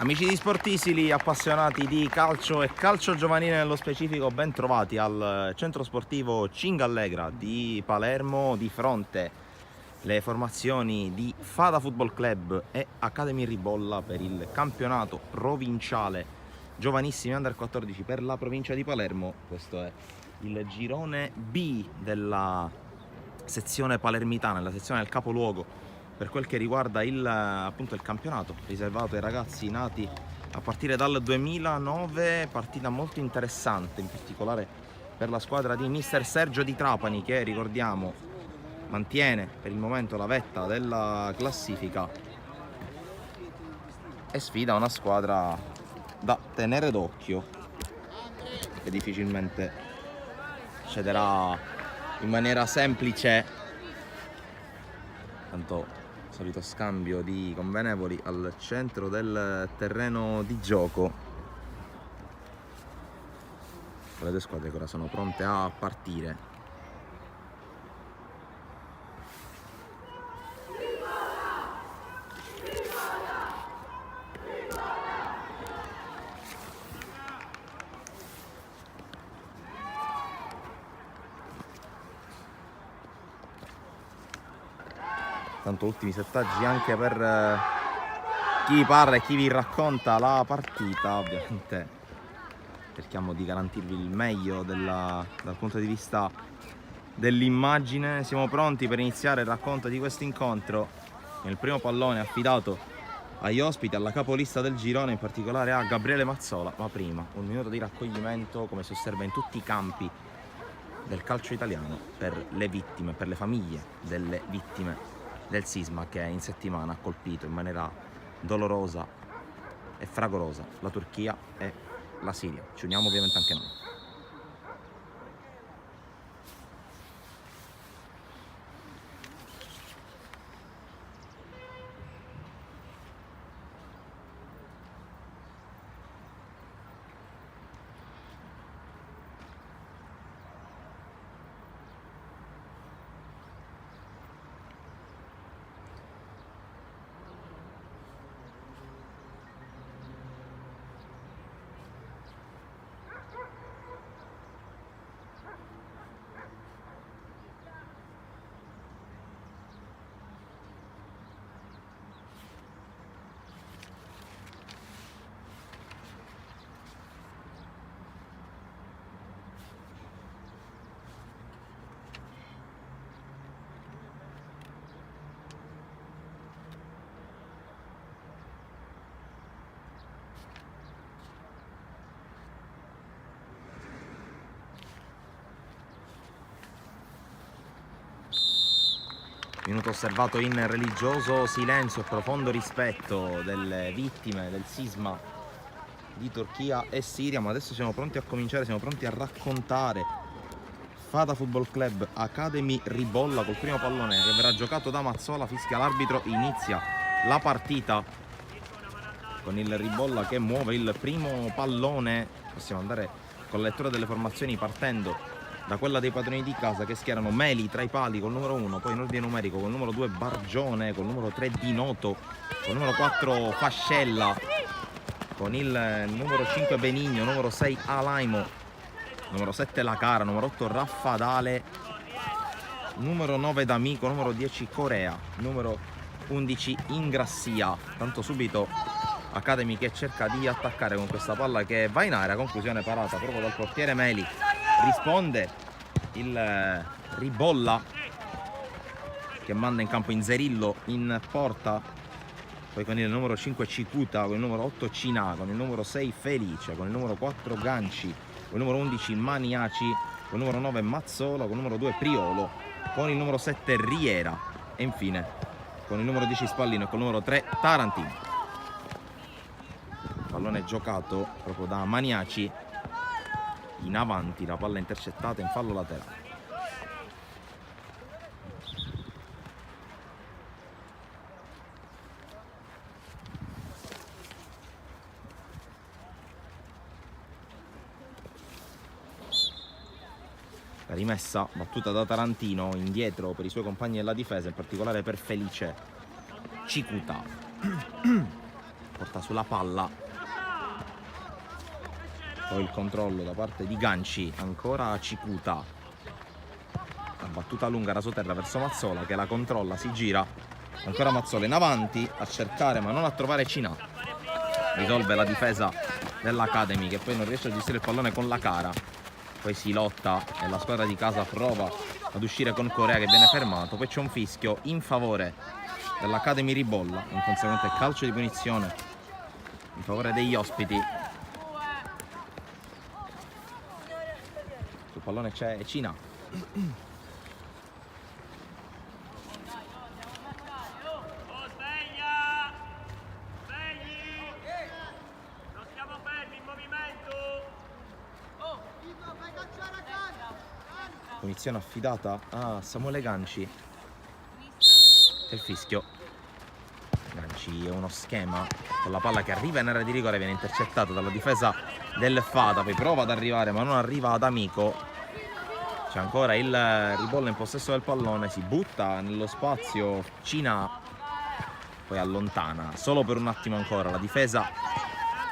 Amici di Sportisili, appassionati di calcio e calcio giovanile nello specifico, ben trovati al centro sportivo Cingallegra di Palermo. Di fronte le formazioni di Fada Football Club e Academy Ribolla per il campionato provinciale giovanissimi under 14 per la provincia di Palermo. Questo è il girone B della sezione palermitana, la sezione del capoluogo, per quel che riguarda appunto il campionato riservato ai ragazzi nati a partire dal 2009. Partita molto interessante, in particolare per la squadra di mister Sergio Di Trapani, che ricordiamo mantiene per il momento la vetta della classifica e sfida una squadra da tenere d'occhio, che difficilmente cederà in maniera semplice. Tanto solito scambio di convenevoli al centro del terreno di gioco, con le due squadre che ora sono pronte a partire. Tanto ultimi settaggi anche per chi vi parla e chi vi racconta la partita. Ovviamente cerchiamo di garantirvi il meglio dal punto di vista dell'immagine. Siamo pronti per iniziare il racconto di questo incontro. Il primo pallone affidato agli ospiti, alla capolista del girone, in particolare a Gabriele Mazzola. Ma prima un minuto di raccoglimento, come si osserva in tutti i campi del calcio italiano, per le vittime, per le famiglie delle vittime del sisma che in settimana ha colpito in maniera dolorosa e fragorosa la Turchia e la Siria. Ci uniamo ovviamente anche noi. Minuto osservato in religioso silenzio e profondo rispetto delle vittime del sisma di Turchia e Siria. Ma adesso siamo pronti a cominciare, siamo pronti a raccontare Fada Football Club Academy Ribolla col primo pallone che verrà giocato da Mazzola. Fischia l'arbitro, inizia la partita con il Ribolla che muove il primo pallone. Possiamo andare con la lettura delle formazioni partendo da quella dei padroni di casa, che schierano Meli tra i pali col numero 1, poi in ordine numerico col numero 2 Bargione, col numero 3 Di Noto, col numero 4 Fascella, con il numero 5 Benigno, numero 6 Alaimo, numero 7 La Cara, numero 8 Raffadale, numero 9 D'Amico, numero 10 Corea, numero 11 Ingrassia. Tanto subito Academy che cerca di attaccare con questa palla che va in area, conclusione parata proprio dal portiere Meli. Risponde il Ribolla, che manda in campo Inzerillo in porta, poi con il numero 5 Cicuta, con il numero 8 Cina, con il numero 6 Felice, con il numero 4 Ganci, con il numero 11 Maniaci, con il numero 9 Mazzola, con il numero 2 Priolo, con il numero 7 Riera e infine con il numero 10 Spallino e con il numero 3 Tarantino. Pallone giocato proprio da Maniaci in avanti, la palla intercettata in fallo laterale. La rimessa battuta da Tarantino indietro per i suoi compagni della difesa, in particolare per Felice Cicuta. porta sulla palla, poi il controllo da parte di Ganci, ancora Cikuta, la battuta lunga rasoterra verso Mazzola che la controlla, si gira, ancora Mazzola in avanti a cercare ma non a trovare Cina, risolve la difesa dell'Academy che poi non riesce a gestire il pallone con la cara, poi si lotta e la squadra di casa prova ad uscire con Corea che viene fermato, poi c'è un fischio in favore dell'Academy Ribolla, un conseguente calcio di punizione in favore degli ospiti. Sul pallone c'è Cina. Punizione affidata a Samuele Ganci. C'è il fischio. Ganci è uno schema con la palla che arriva in area di rigore, viene intercettato dalla difesa del Fada, poi prova ad arrivare ma non arriva ad Amico. C'è ancora il Ribolla in possesso del pallone, si butta nello spazio Cina, poi allontana solo per un attimo ancora la difesa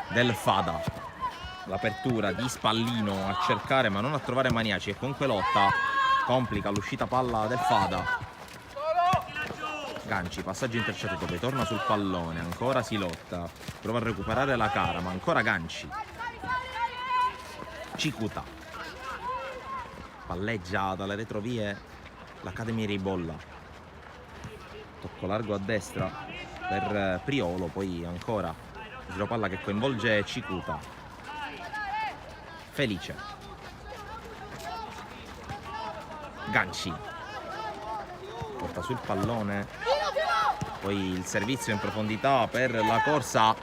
del Fada. L'apertura di Spallino a cercare ma non a trovare Maniaci e comunque lotta, complica l'uscita palla del Fada. Ganci, passaggio intercettato, poi torna sul pallone, ancora si lotta, prova a recuperare la cara ma ancora Ganci. Cikuta palleggia dalle retrovie l'Academy Ribolla, tocco largo a destra per Priolo, poi ancora giro palla che coinvolge Cikuta. Felice, Ganci porta sul pallone, poi il servizio in profondità per la corsa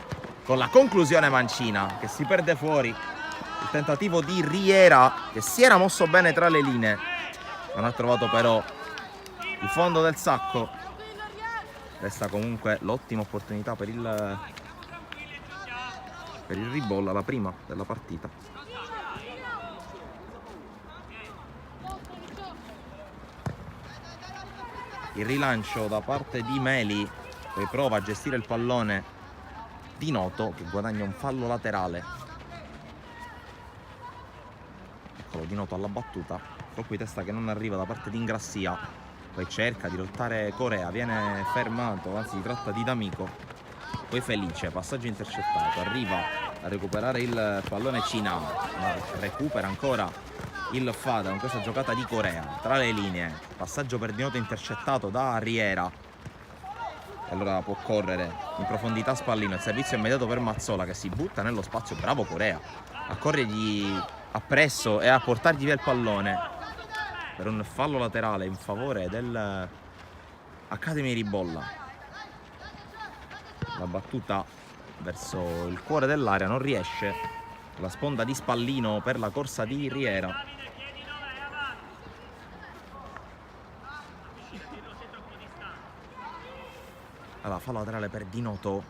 con la conclusione Mancina che si perde fuori. Il tentativo di Riera che si era mosso bene tra le linee, non ha trovato però il fondo del sacco. Resta comunque l'ottima opportunità per il Ribolla, la prima della partita. Il rilancio da parte di Meli, poi prova a gestire il pallone Di Noto che guadagna un fallo laterale. Eccolo Di Noto alla battuta, colpo di testa che non arriva da parte di Ingrassia, poi cerca di lottare Corea, viene fermato, anzi si tratta di D'Amico, poi Felice, passaggio intercettato, arriva a recuperare il pallone Cina, ma recupera ancora il Fada con questa giocata di Corea tra le linee, passaggio per Di Noto intercettato da Riera e allora può correre in profondità Spallino, il servizio immediato per Mazzola che si butta nello spazio, bravo Corea a corrergli appresso e a portargli via il pallone per un fallo laterale in favore del Academy Ribolla. La battuta verso il cuore dell'area non riesce, la sponda di Spallino per la corsa di Riera. Allora, fallo laterale per Di Noto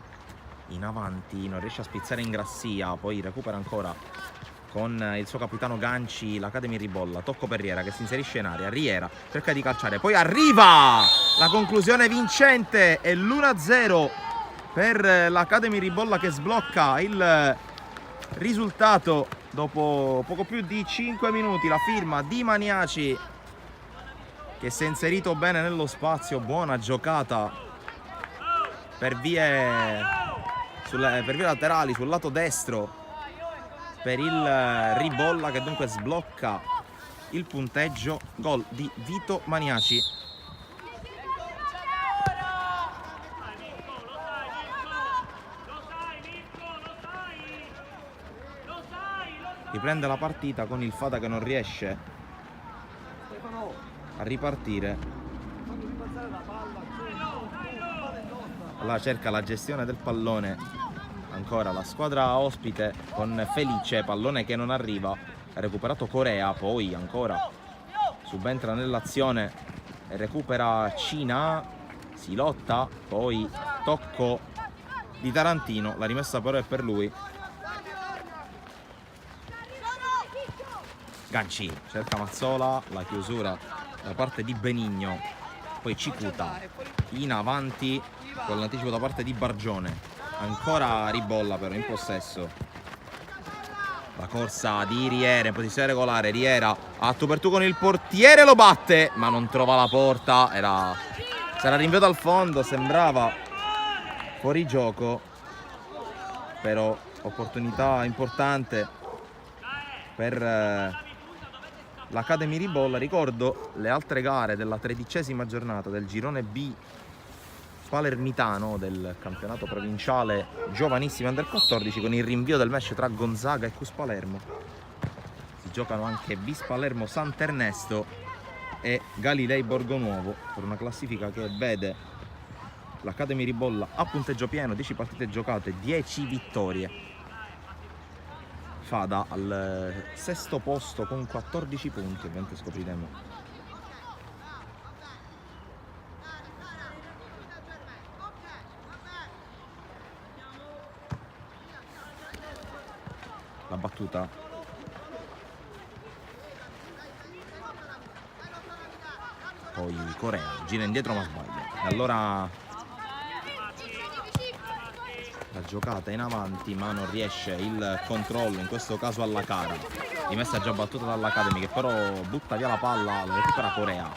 in avanti, non riesce a spizzare Ingrassia, poi recupera ancora con il suo capitano Ganci l'Academy Ribolla, tocco per Riera che si inserisce in area, Riera cerca di calciare, poi arriva la conclusione vincente e l'1-0 per l'Academy Ribolla che sblocca il risultato dopo poco più di 5 minuti. La firma di Maniaci che si è inserito bene nello spazio, buona giocata per vie laterali sul lato destro per il Ribolla che dunque sblocca il punteggio. Gol di Vito Maniaci. Riprende la partita con il Fada che non riesce a ripartire. Allora cerca la gestione del pallone ancora la squadra ospite con Felice, pallone che non arriva, ha recuperato Corea, poi ancora subentra nell'azione e recupera Cina, si lotta, poi tocco di Tarantino, la rimessa però è per lui. Ganci cerca Mazzola, la chiusura da parte di Benigno, poi Cikuta in avanti con l'anticipo da parte di Bargione, Ancora Ribolla però in possesso. La corsa di Riera in posizione regolare. Riera a tu per tu con il portiere, lo batte ma non trova la porta. Sarà rinviato al fondo, sembrava fuori gioco, però opportunità importante per l'Academy Ribolla. Ricordo le altre gare della 13ª giornata del girone B palermitano del campionato provinciale giovanissimi under 14, con il rinvio del match tra Gonzaga e Cus Palermo. Si giocano anche Vis Palermo Sant'Ernesto e Galilei Borgonuovo, per una classifica che vede l'Academy Ribolla a punteggio pieno, 10 partite giocate, 10 vittorie. Fada al sesto posto con 14 punti, ovviamente scopriremo la battuta. Poi Corea gira indietro ma sbaglia, e allora la giocata in avanti ma non riesce il controllo, in questo caso alla cara. Rimessa già battuta dall'Academy, che però butta via la palla, la recupera Corea.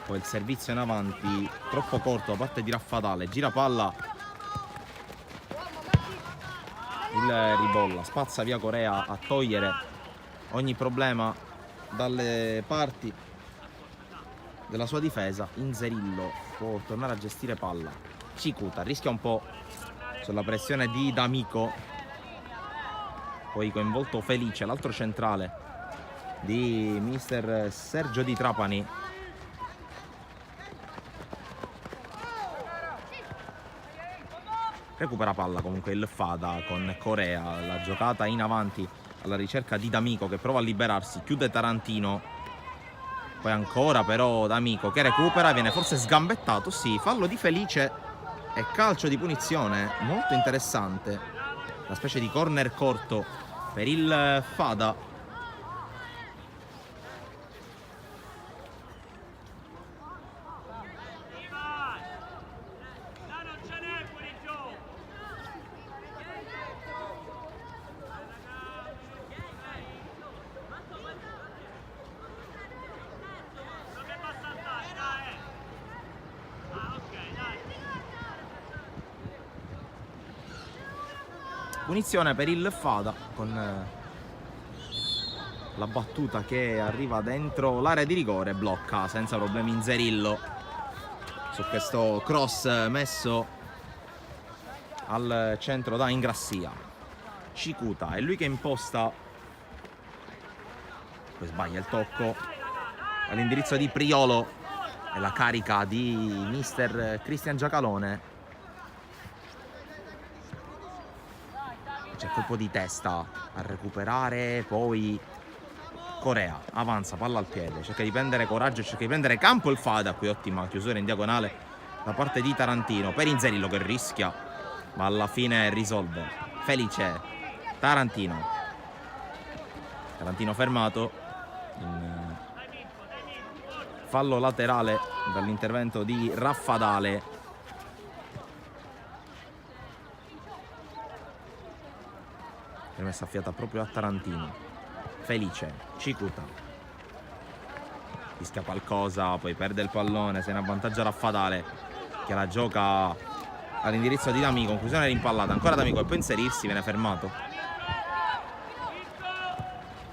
Poi il servizio in avanti troppo corto da parte di Raffadale, gira palla, il Ribolla spazza via Corea a togliere ogni problema dalle parti della sua difesa. Inzerillo può tornare a gestire palla. Cikuta rischia un po' sulla pressione di D'Amico, poi coinvolto Felice, l'altro centrale di mister Sergio Di Trapani. Recupera palla comunque il Fada con Corea, la giocata in avanti alla ricerca di D'Amico che prova a liberarsi, chiude Tarantino, poi ancora però D'Amico che recupera, viene forse sgambettato, sì, fallo di Felice e calcio di punizione molto interessante, una specie di corner corto per il Fada. Punizione per il Fada con la battuta che arriva dentro l'area di rigore, blocca senza problemi Inzerillo su questo cross messo al centro da Ingrassia. Cikuta è lui che imposta, poi sbaglia il tocco all'indirizzo di Priolo e la carica di mister Cristian Giacalone. C'è colpo di testa a recuperare, poi Corea avanza, palla al piede, cerca di prendere coraggio, cerca di prendere campo il Fada. Qui ottima chiusura in diagonale da parte di Tarantino per Inzerillo che rischia ma alla fine risolve. Felice, Tarantino fermato in fallo laterale dall'intervento di Raffadale. Messa affiata proprio a Tarantino. Felice, Cikuta, gli scappa qualcosa, poi perde il pallone, se ne avvantaggia Raffadale che la gioca all'indirizzo di D'Amico, conclusione rimpallata, ancora D'Amico e poi inserirsi, viene fermato.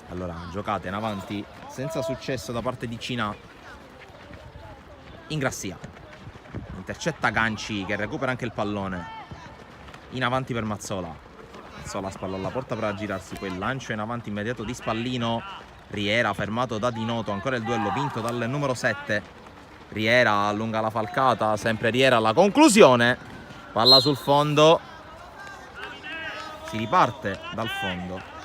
Allora, giocata in avanti senza successo da parte di Cina. Ingrassia intercetta Ganci che recupera anche il pallone, in avanti per Mazzola. La spalla alla porta per girarsi, poi il lancio in avanti immediato di Spallino. Riera fermato da Di Noto, ancora il duello vinto dal numero 7. Riera allunga la falcata, sempre Riera alla conclusione, palla sul fondo, si riparte dal fondo.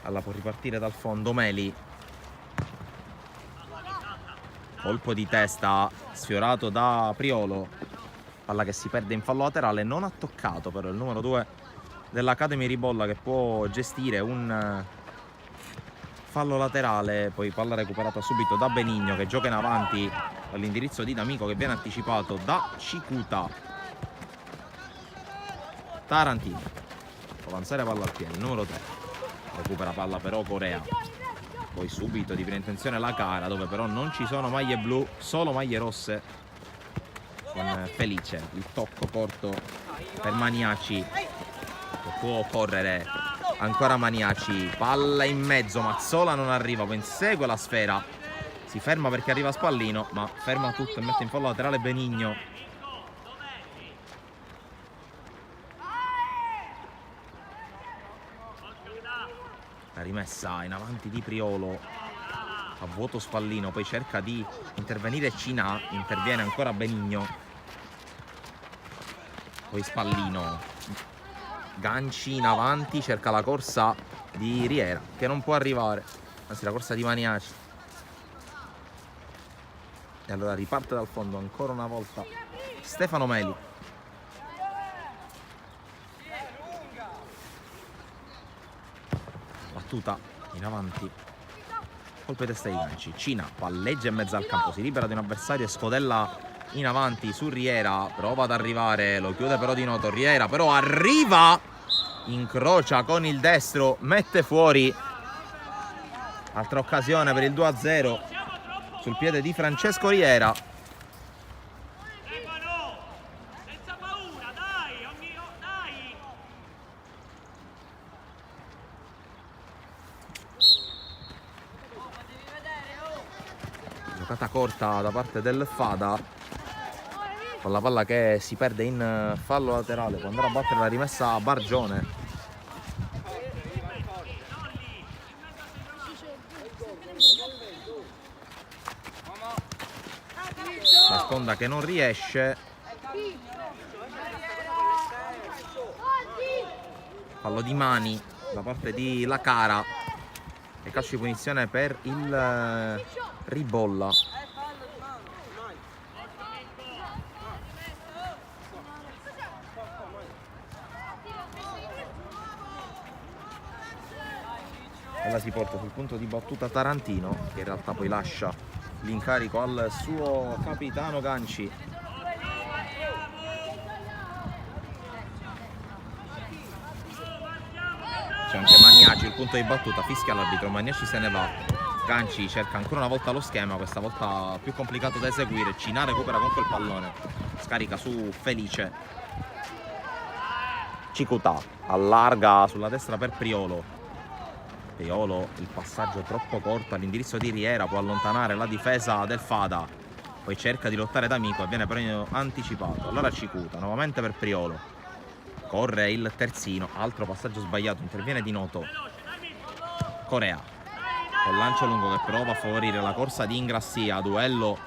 Alla può ripartire dal fondo Meli, colpo di testa sfiorato da Priolo, Palla che si perde in fallo laterale, non ha toccato però il numero 2 dell'Academy Ribolla, che può gestire un fallo laterale. Poi palla recuperata subito da Benigno, che gioca in avanti all'indirizzo di D'Amico, che viene anticipato da Cikuta. Tarantino può avanzare palla al piede, il numero 3 recupera palla però Corea. Poi subito di prima intenzione la Cara, dove però non ci sono maglie blu, solo maglie rosse, con Felice. Il tocco corto per Maniaci, che può correre ancora Maniaci. Palla in mezzo, Mazzola non arriva, poi insegue la sfera, si ferma perché arriva Spallino, ma ferma tutto e mette in fallo laterale Benigno. La rimessa in avanti di Priolo, a vuoto Spallino, poi cerca di intervenire Cina, interviene ancora Benigno, poi Spallino, ganci in avanti, cerca la corsa di Riera che non può arrivare, anzi la corsa di Maniaci, e allora riparte dal fondo ancora una volta Stefano Meli. Battuta in avanti, colpo di testa di ganci, Cina palleggia in mezzo al campo, si libera di un avversario e scodella in avanti su Riera, prova ad arrivare, lo chiude però di noto Riera, però arriva, incrocia con il destro, mette fuori. Altra occasione per il 2-0 sul piede di Francesco Riera. Giocata corta da parte del Fada, con la palla che si perde in fallo laterale, può andare a battere la rimessa a Bargione. La sponda che non riesce, fallo di mani da parte di La Cara e calcio di punizione per il Ribolla. E la si porta sul punto di battuta Tarantino, che in realtà poi lascia l'incarico al suo capitano Ganci. C'è anche Maniaci, il punto di battuta, fischia l'arbitro, Maniaci se ne va. Ganci cerca ancora una volta lo schema, questa volta più complicato da eseguire. Cina recupera con quel pallone, scarica su Felice. Cikuta allarga sulla destra per Priolo. Priolo, il passaggio troppo corto all'indirizzo di Riera, può allontanare la difesa del Fada, poi cerca di lottare D'Amico e viene però anticipato. Allora Cikuta, nuovamente per Priolo, corre il terzino, altro passaggio sbagliato, interviene di noto Corea, con lancio lungo che prova a favorire la corsa di Ingrassia, duello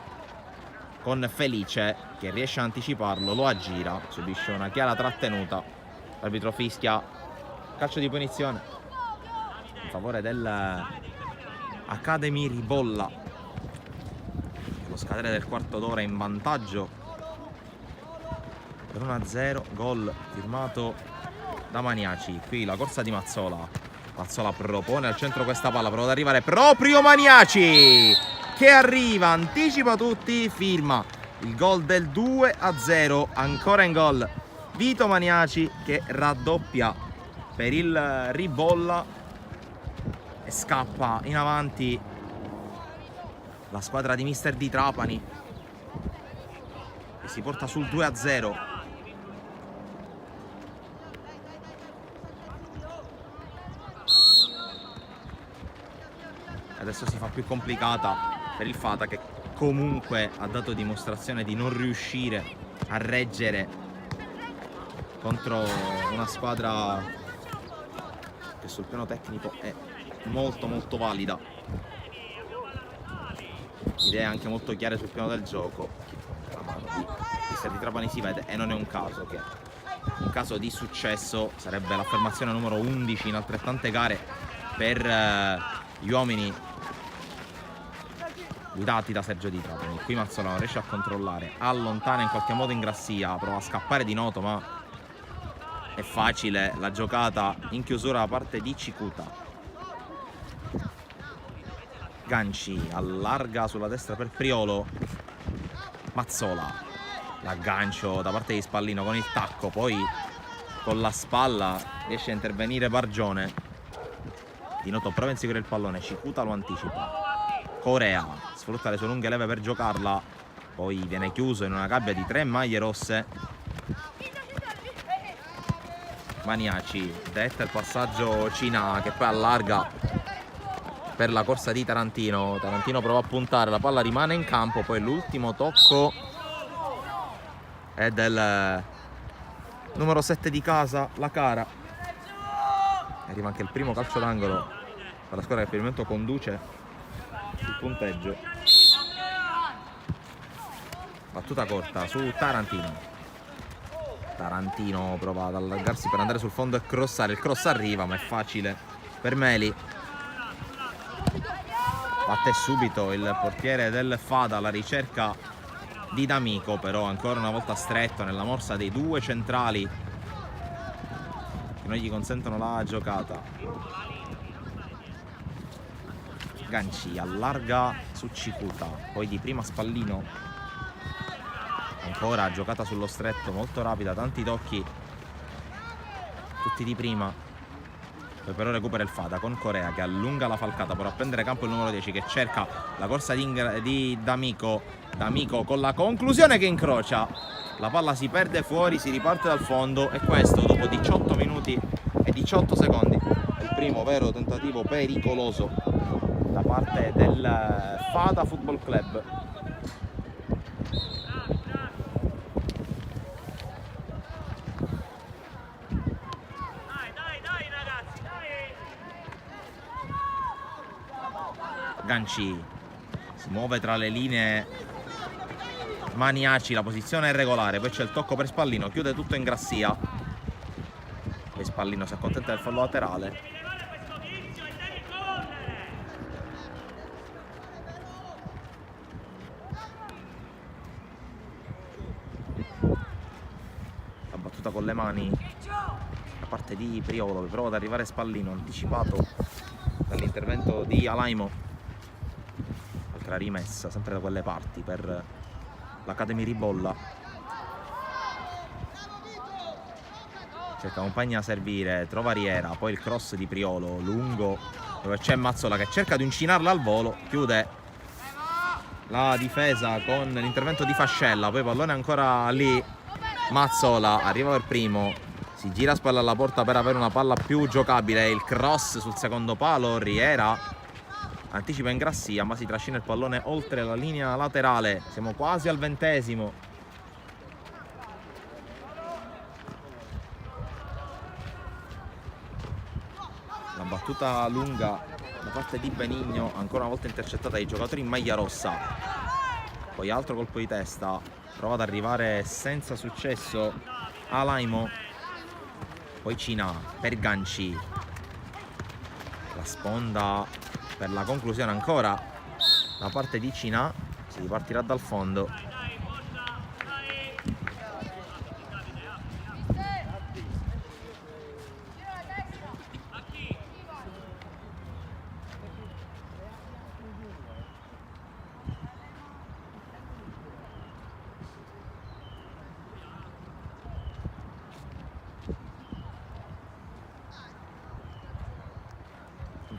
con Felice che riesce a anticiparlo, lo aggira, subisce una chiara trattenuta, l'arbitro fischia calcio di punizione in favore del Academy Ribolla. Lo scadere del quarto d'ora in vantaggio per 1-0, gol firmato da Maniaci. Qui la corsa di Mazzola, Mazzola propone al centro questa palla, prova ad arrivare proprio Maniaci, che arriva, anticipa tutti, firma il gol del 2-0, ancora in gol Vito Maniaci che raddoppia per il Ribolla e scappa in avanti la squadra di mister Di Trapani, che si porta sul 2-0. Adesso si fa più complicata per il Fata, che comunque ha dato dimostrazione di non riuscire a reggere contro una squadra che sul piano tecnico è molto molto valida, idee anche molto chiare sul piano del gioco. La mano di mister Di Trapani si vede e non è un caso che in caso di successo sarebbe l'affermazione numero 11 in altrettante gare per gli uomini guidati da Sergio Di Tratoni. Qui Mazzola non riesce a controllare, allontana in qualche modo Ingrassia, prova a scappare di Noto, ma è facile la giocata in chiusura da parte di Cikuta. Ganci allarga sulla destra per Priolo, Mazzola, l'aggancio da parte di Spallino con il tacco, poi con la spalla riesce a intervenire Bargione. Di Noto prova a inseguire il pallone, Cikuta lo anticipa. Corea sfrutta le sue lunghe leve per giocarla, poi viene chiuso in una gabbia di 3 maglie rosse. Maniaci detta il passaggio Cina, che poi allarga per la corsa di Tarantino. Tarantino prova a puntare, la palla rimane in campo, poi l'ultimo tocco è del numero 7 di casa, la Cara. Arriva anche il primo calcio d'angolo per la squadra che per il momento conduce il punteggio. Battuta corta su Tarantino. Tarantino prova ad allargarsi per andare sul fondo e crossare. Il cross arriva, ma è facile per Meli. Batte subito il portiere del Fada alla ricerca di D'Amico, però ancora una volta stretto nella morsa dei due centrali che non gli consentono la giocata. Ganci allarga su Cikuta, poi di prima Spallino, ancora giocata sullo stretto molto rapida, tanti tocchi tutti di prima. Poi però recupera il Fada con Corea che allunga la falcata per appendere campo il numero 10 che cerca la corsa di D'Amico. D'Amico con la conclusione che incrocia, la palla si perde fuori, si riparte dal fondo, e questo dopo 18 minuti e 18 secondi è il primo vero tentativo pericoloso da parte del Fada Football Club. Ganci si muove tra le linee, Maniaci, la posizione è regolare, poi c'è il tocco per Spallino, chiude tutto Ingrassia, poi Spallino si accontenta del fallo laterale. La battuta con le mani da parte di Priolo, che prova ad arrivare Spallino, anticipato dall'intervento di Alaimo. Altra rimessa sempre da quelle parti per l'Academy Ribolla. Cerca compagni a servire, trova Riera, poi il cross di Priolo lungo dove c'è Mazzola che cerca di uncinarla al volo, chiude la difesa con l'intervento di Fascella, poi pallone ancora lì, Mazzola arriva per primo, si gira a spalla alla porta per avere una palla più giocabile, il cross sul secondo palo, Riera anticipa Ingrassia ma si trascina il pallone oltre la linea laterale. Siamo quasi al 20°. La battuta lunga da parte di Benigno, ancora una volta intercettata dai giocatori in maglia rossa. Poi altro colpo di testa, prova ad arrivare senza successo Alaimo. Poi Cina per Ganci, la sponda per la conclusione ancora da parte di Cina, si ripartirà dal fondo.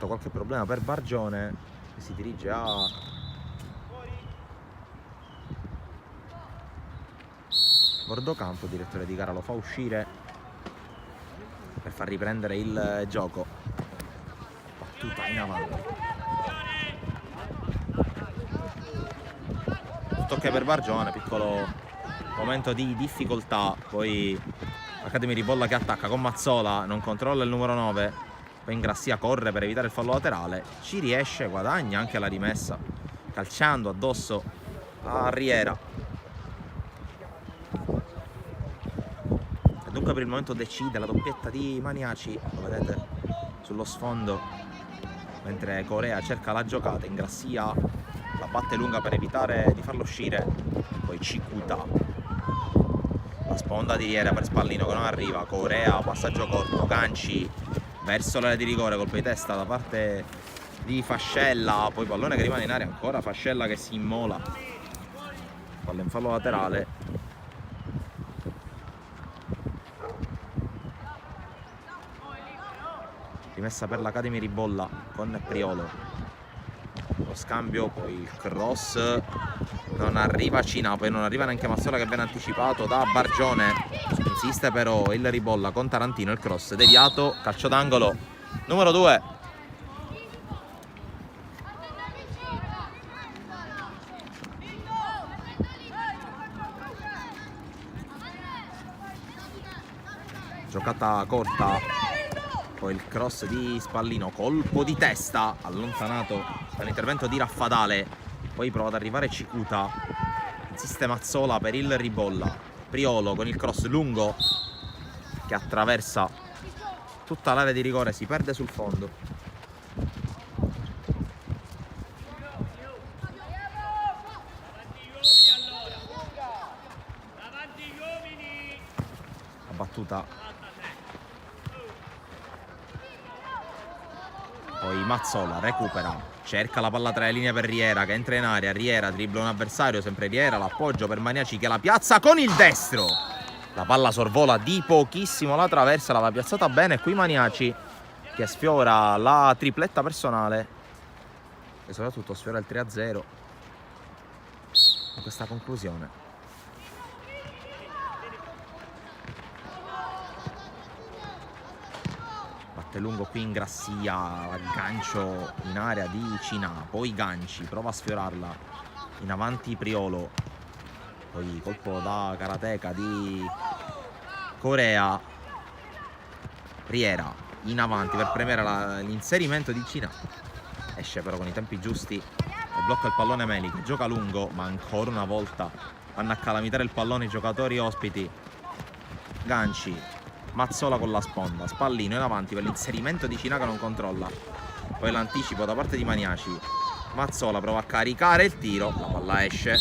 Qualche problema per Bargione che si dirige a bordocampo. Il direttore di gara lo fa uscire per far riprendere il gioco. Battuta in avanti, tutto ok per Bargione, piccolo momento di difficoltà. Poi Academy Ribolla che attacca con Mazzola, non controlla il numero 9. Poi Ingrassia corre per evitare il fallo laterale, ci riesce, guadagna anche la rimessa calciando addosso a Riera. E dunque per il momento decide la doppietta di Maniaci, lo vedete sullo sfondo, mentre Corea cerca la giocata. Ingrassia la batte lunga per evitare di farlo uscire, poi Cikuta, la sponda di Riera per Spallino che non arriva, Corea, passaggio corto, ganci verso l'area di rigore, colpo di testa da parte di Fascella, poi pallone che rimane in aria, ancora Fascella che si immola, palla in fallo laterale. Rimessa per l'Academy Ribolla con Priolo, lo scambio, poi il cross, non arriva Cina, poi non arriva neanche Mazzola che viene anticipato da Bargione, insiste però il Ribolla con Tarantino, il cross deviato, calcio d'angolo numero 2. Giocata corta, poi il cross di Spallino, colpo di testa allontanato dall'intervento di Raffadale, poi prova ad arrivare Cikuta, insiste Mazzola per il Ribolla, Priolo con il cross lungo che attraversa tutta l'area di rigore, si perde sul fondo. La battuta, poi Mazzola recupera, cerca la palla tra le linee per Riera che entra in area, Riera dribbla un avversario, sempre Riera, l'appoggio per Maniaci che la piazza con il destro, la palla sorvola di pochissimo la traversa, l'aveva piazzata bene, qui Maniaci che sfiora la tripletta personale e soprattutto sfiora il 3-0 in questa conclusione. Lungo qui in Grassia, gancio in area di Cina, poi Ganci, prova a sfiorarla, in avanti Priolo, poi colpo da karateka di Corea, Riera in avanti per premere l'inserimento di Cina, esce però con i tempi giusti e blocca il pallone Meli che gioca lungo, ma ancora una volta vanno a calamitare il pallone i giocatori ospiti. Ganci, Mazzola con la sponda, Spallino in avanti per l'inserimento di Cina che non controlla, poi l'anticipo da parte di Maniaci, Mazzola prova a caricare il tiro, la palla esce.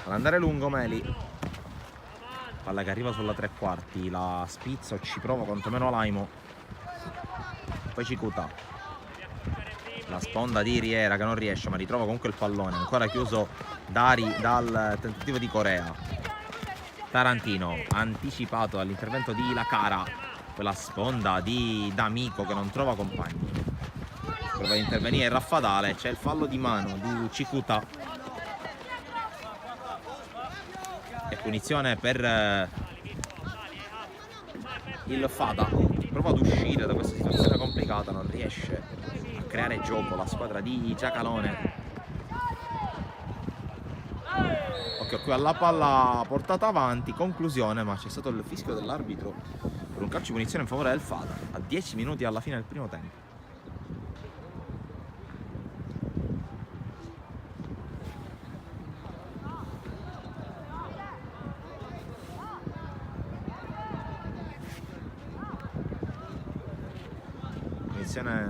All'andare lungo Meli, palla che arriva sulla tre quarti, la spizza, ci prova quantomeno Laimo, poi Cikuta, la sponda di Riera che non riesce ma ritrova comunque il pallone, ancora chiuso dal tentativo di Corea, Tarantino anticipato dall'intervento di Lacara, quella sponda di D'Amico che non trova compagni, prova ad intervenire Raffadale, c'è il fallo di mano di Cikuta e punizione per il Fata, prova ad uscire da questa situazione complicata, non riesce a creare gioco la squadra di Giacalone. Occhio qui alla palla portata avanti, conclusione, ma c'è stato il fischio dell'arbitro per un calcio di punizione in favore del Fata a 10 minuti alla fine del primo tempo.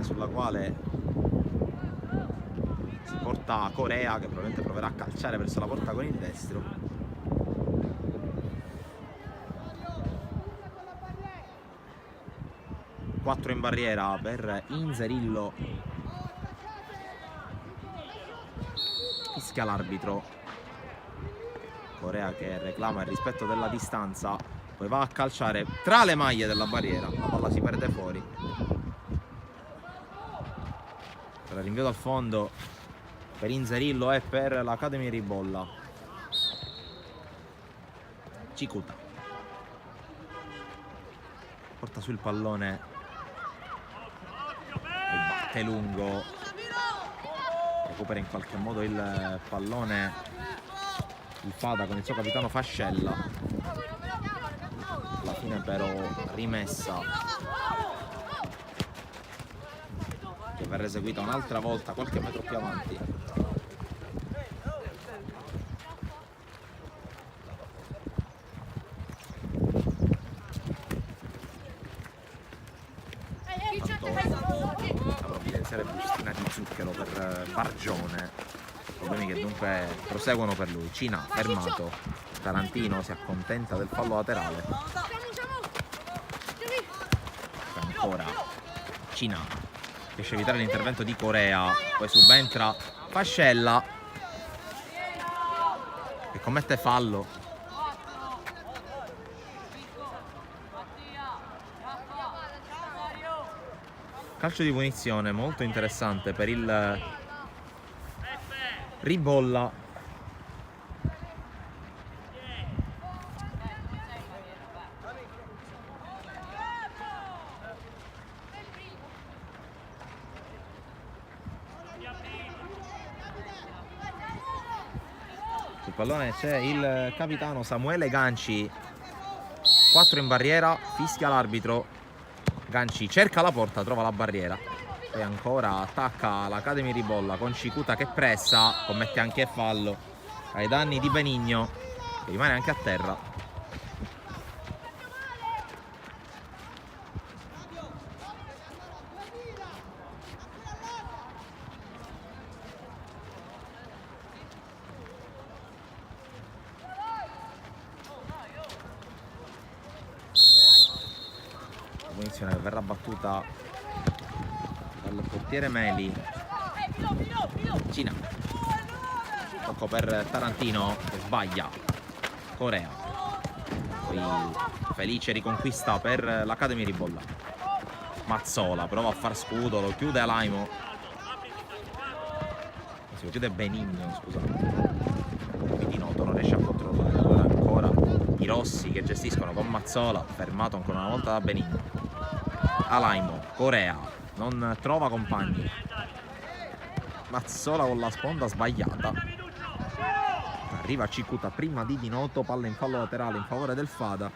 Sulla quale si porta Corea che probabilmente proverà a calciare verso la porta con il destro. Quattro in barriera per Inzerillo, fischia l'arbitro, Corea che reclama il rispetto della distanza, poi va a calciare tra le maglie della barriera, la palla si perde fuori. Rinvio dal fondo per Inzerillo e per l'Academy Ribolla. Cikuta porta sul pallone e batte lungo, recupera in qualche modo il pallone il Fata con il suo capitano Fascella, alla fine però rimessa che verrà eseguita un'altra volta qualche metro più avanti. La provvidenziale bustina di zucchero per Bargione, problemi che dunque proseguono per lui. Cina fermato, Tarantino si accontenta del fallo laterale. Ancora Cina riesce a evitare l'intervento di Corea, poi subentra Fascella che commette fallo. Calcio di punizione molto interessante per il Ribolla. Sul pallone c'è il capitano Samuele Ganci, 4 in barriera, fischia l'arbitro. Ganci cerca la porta, trova la barriera, poi ancora attacca l'Academy Ribolla con Cikuta che pressa, commette anche fallo ai danni di Benigno che rimane anche a terra. Punizione che verrà battuta dal portiere Meli. Cina, tocco per Tarantino che sbaglia. Corea, poi felice riconquista per l'Academy Ribolla. Mazzola prova a far scudo, lo chiude Alaimo, si lo chiude Benigno, scusate, quindi Noto non riesce a controllare. Allora ancora i rossi che gestiscono con Mazzola, fermato ancora una volta da Benigno. Alaimo, Corea, non trova compagni. Mazzola con la sponda sbagliata. Arriva Cikuta prima di Noto, palla in fallo laterale in favore del Fada.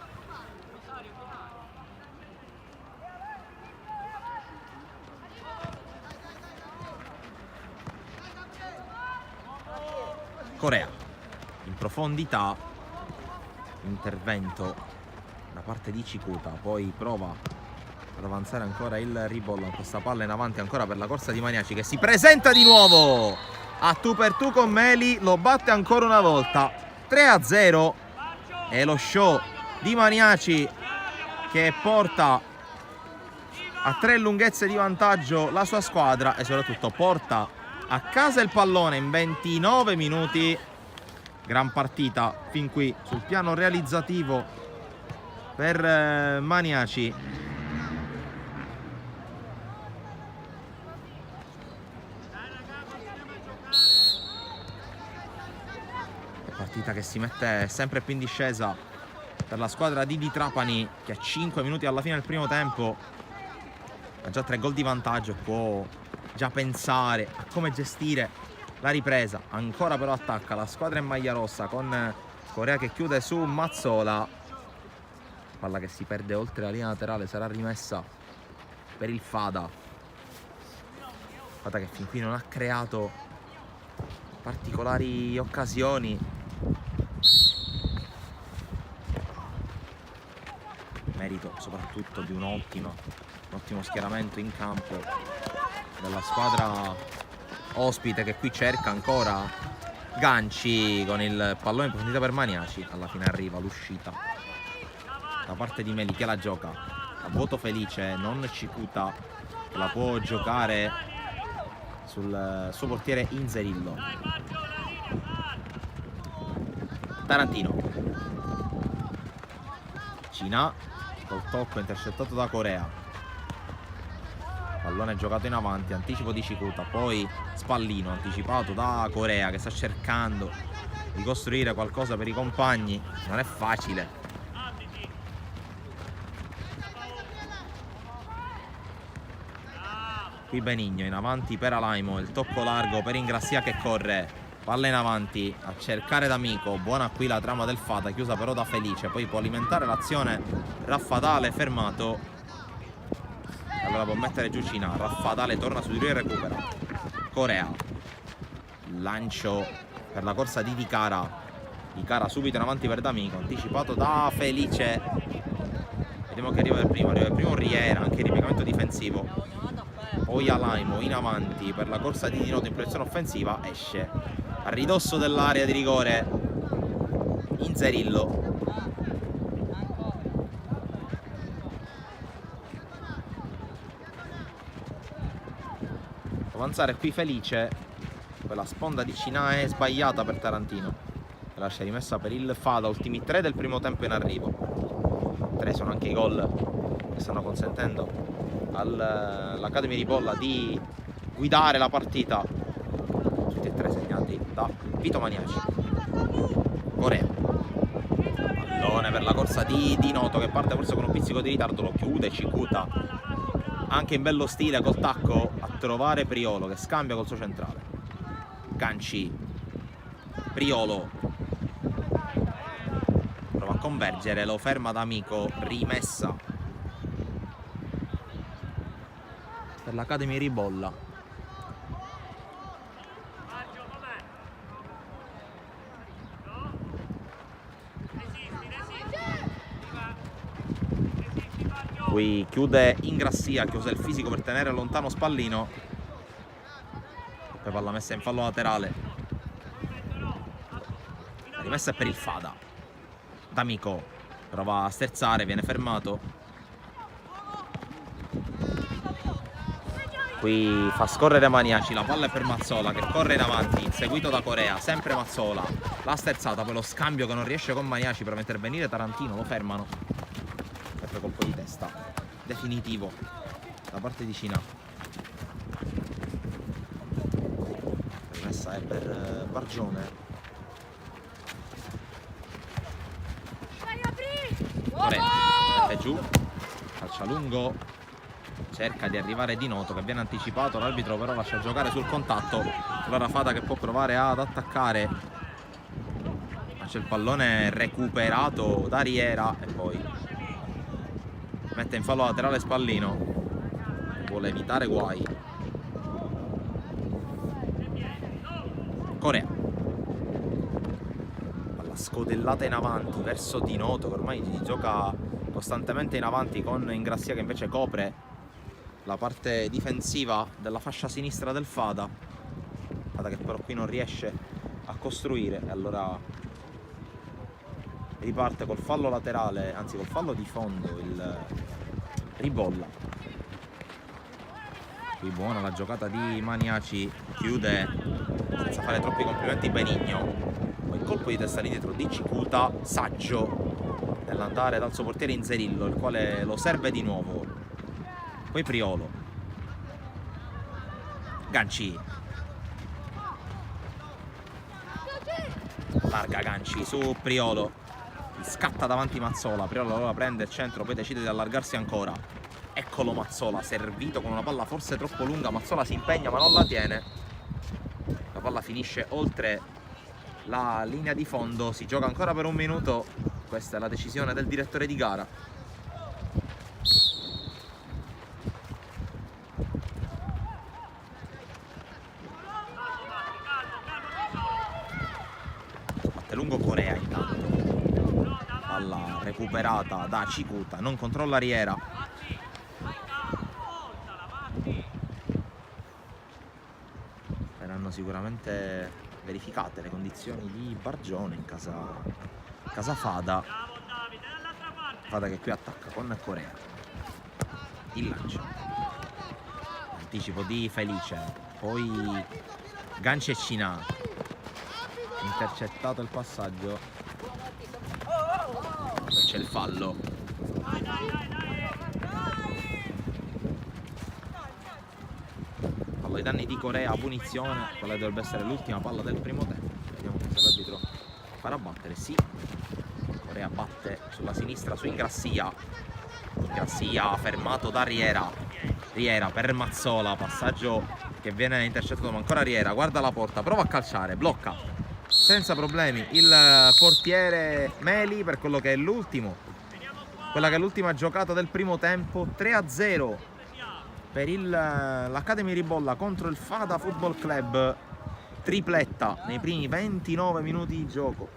Corea, in profondità, intervento da parte di Cikuta, poi prova ad avanzare ancora il Ribolla con questa palla in avanti ancora per la corsa di Maniaci che si presenta di nuovo a tu per tu con Meli, lo batte ancora una volta. 3-0 e lo show di Maniaci che porta a 3 lunghezze di vantaggio la sua squadra e soprattutto porta a casa il pallone in 29 minuti. Gran partita fin qui sul piano realizzativo per Maniaci. Partita che si mette sempre più in discesa per la squadra di Trapani, che a 5 minuti alla fine del primo tempo ha già 3 gol di vantaggio e può già pensare a come gestire la ripresa. Ancora però attacca la squadra in maglia rossa con Corea che chiude su Mazzola. Palla che si perde oltre la linea laterale, sarà rimessa per il Fada. Fada che fin qui non ha creato particolari occasioni. Merito soprattutto di un ottimo schieramento in campo della squadra ospite che qui cerca ancora Ganci con il pallone in profondità per Maniaci. Alla fine arriva l'uscita da parte di Meli che la gioca a vuoto felice, non Cikuta che la può giocare sul suo portiere Inzerillo. Tarantino, Cina col tocco intercettato da Corea, pallone giocato in avanti, anticipo di Cikuta, poi Spallino anticipato da Corea che sta cercando di costruire qualcosa per i compagni, non è facile. Qui Benigno in avanti per Alaimo, il tocco largo per Ingrassia che corre, palla in avanti a cercare D'Amico, buona qui la trama del Fada, chiusa però da Felice, poi può alimentare l'azione Raffatale fermato allora può mettere giù Cina. Raffatale torna su di lui e recupera. Corea, lancio per la corsa di Di Cara. Di Cara subito in avanti per D'Amico, anticipato da Felice. Vediamo che arriva il primo Riera, anche il ripiegamento difensivo. Poi Alaimo in avanti per la corsa di Di Noto in proiezione offensiva, esce a ridosso dell'area di rigore Inzerillo. Avanzare qui Felice, quella sponda di Cina è sbagliata per Tarantino, lascia rimessa per il Fada. Ultimi 3 del primo tempo in arrivo. 3 sono anche i gol che stanno consentendo all'Academy Ribolla di guidare la partita, tutti e 3 segnati da Vito Maniaci. Corea, pallone per la corsa di Di Noto che parte forse con un pizzico di ritardo, lo chiude Cikuta anche in bello stile col tacco a trovare Priolo che scambia col suo centrale. Ganci, Priolo prova a convergere, lo ferma D'Amico, rimessa per l'Academy Ribolla. Qui chiude Ingrassia, chiude il fisico per tenere lontano Spallino. Poi palla messa in fallo laterale. La rimessa è per il Fada. D'Amico prova a sterzare, viene fermato. Qui fa scorrere Maniaci, la palla è per Mazzola che corre in avanti, seguito da Corea, sempre Mazzola. La sterzata, poi lo scambio che non riesce con Maniaci, prova a intervenire Tarantino, lo fermano. Sempre colpo di testa definitivo da parte di Cina. La rimessa è per Bargione. Corea mette giù, calcia lungo, cerca di arrivare Di Noto che viene anticipato, l'arbitro però lascia giocare sul contatto. Allora Fada che può provare ad attaccare, ma c'è il pallone recuperato da Riera e poi mette in fallo laterale Spallino, vuole evitare guai. Corea, palla scodellata in avanti verso Di Noto che ormai si gioca costantemente in avanti, con Ingrassia che invece copre la parte difensiva della fascia sinistra del Fada. Fada che però qui non riesce a costruire e allora riparte col fallo laterale, anzi col fallo di fondo il Ribolla. Qui buona la giocata di Maniaci, chiude senza fare troppi complimenti Benigno. Poi il colpo di testa lì dietro di Cikuta, saggio nell'andare dal suo portiere Inzerillo, il quale lo serve di nuovo. Poi Priolo, Ganci, larga Ganci su Priolo, scatta davanti Mazzola, Priolo allora prende il centro, poi decide di allargarsi ancora. Eccolo Mazzola, servito con una palla forse troppo lunga, Mazzola si impegna ma non la tiene. La palla finisce oltre la linea di fondo, si gioca ancora per 1 minuto, questa è la decisione del direttore di gara. Batte lungo Corea intanto, palla recuperata da Cikuta, non controlla Riera. Verranno sicuramente verificate le condizioni di Bargione in casa Fada. Fada che qui attacca con Corea. Il lancio, anticipo di Felice, poi Ganci e Cina, intercettato il passaggio, poi c'è il fallo. Fallo ai danni di Corea, punizione, quella dovrebbe essere l'ultima palla del primo tempo. Vediamo se l'arbitro farà battere. Sì, Corea batte sulla sinistra su Ingrassia. Ingrassia fermato da Riera. Riera per Mazzola, passaggio che viene intercettato ma ancora Riera, guarda la porta, prova a calciare, blocca senza problemi il portiere Meli per quello che è l'ultima giocata del primo tempo. 3-0 per l'Academy Ribolla contro il Fada Football Club, tripletta nei primi 29 minuti di gioco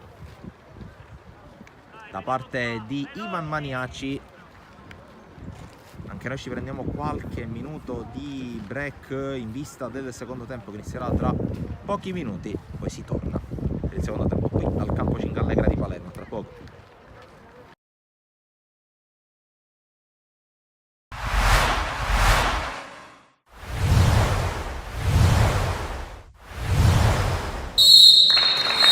da parte di Ivan Maniaci. Anche noi ci prendiamo qualche minuto di break in vista del secondo tempo che inizierà tra pochi minuti, poi si torna per il secondo tempo qui al campo Cingallegra di Palermo tra poco.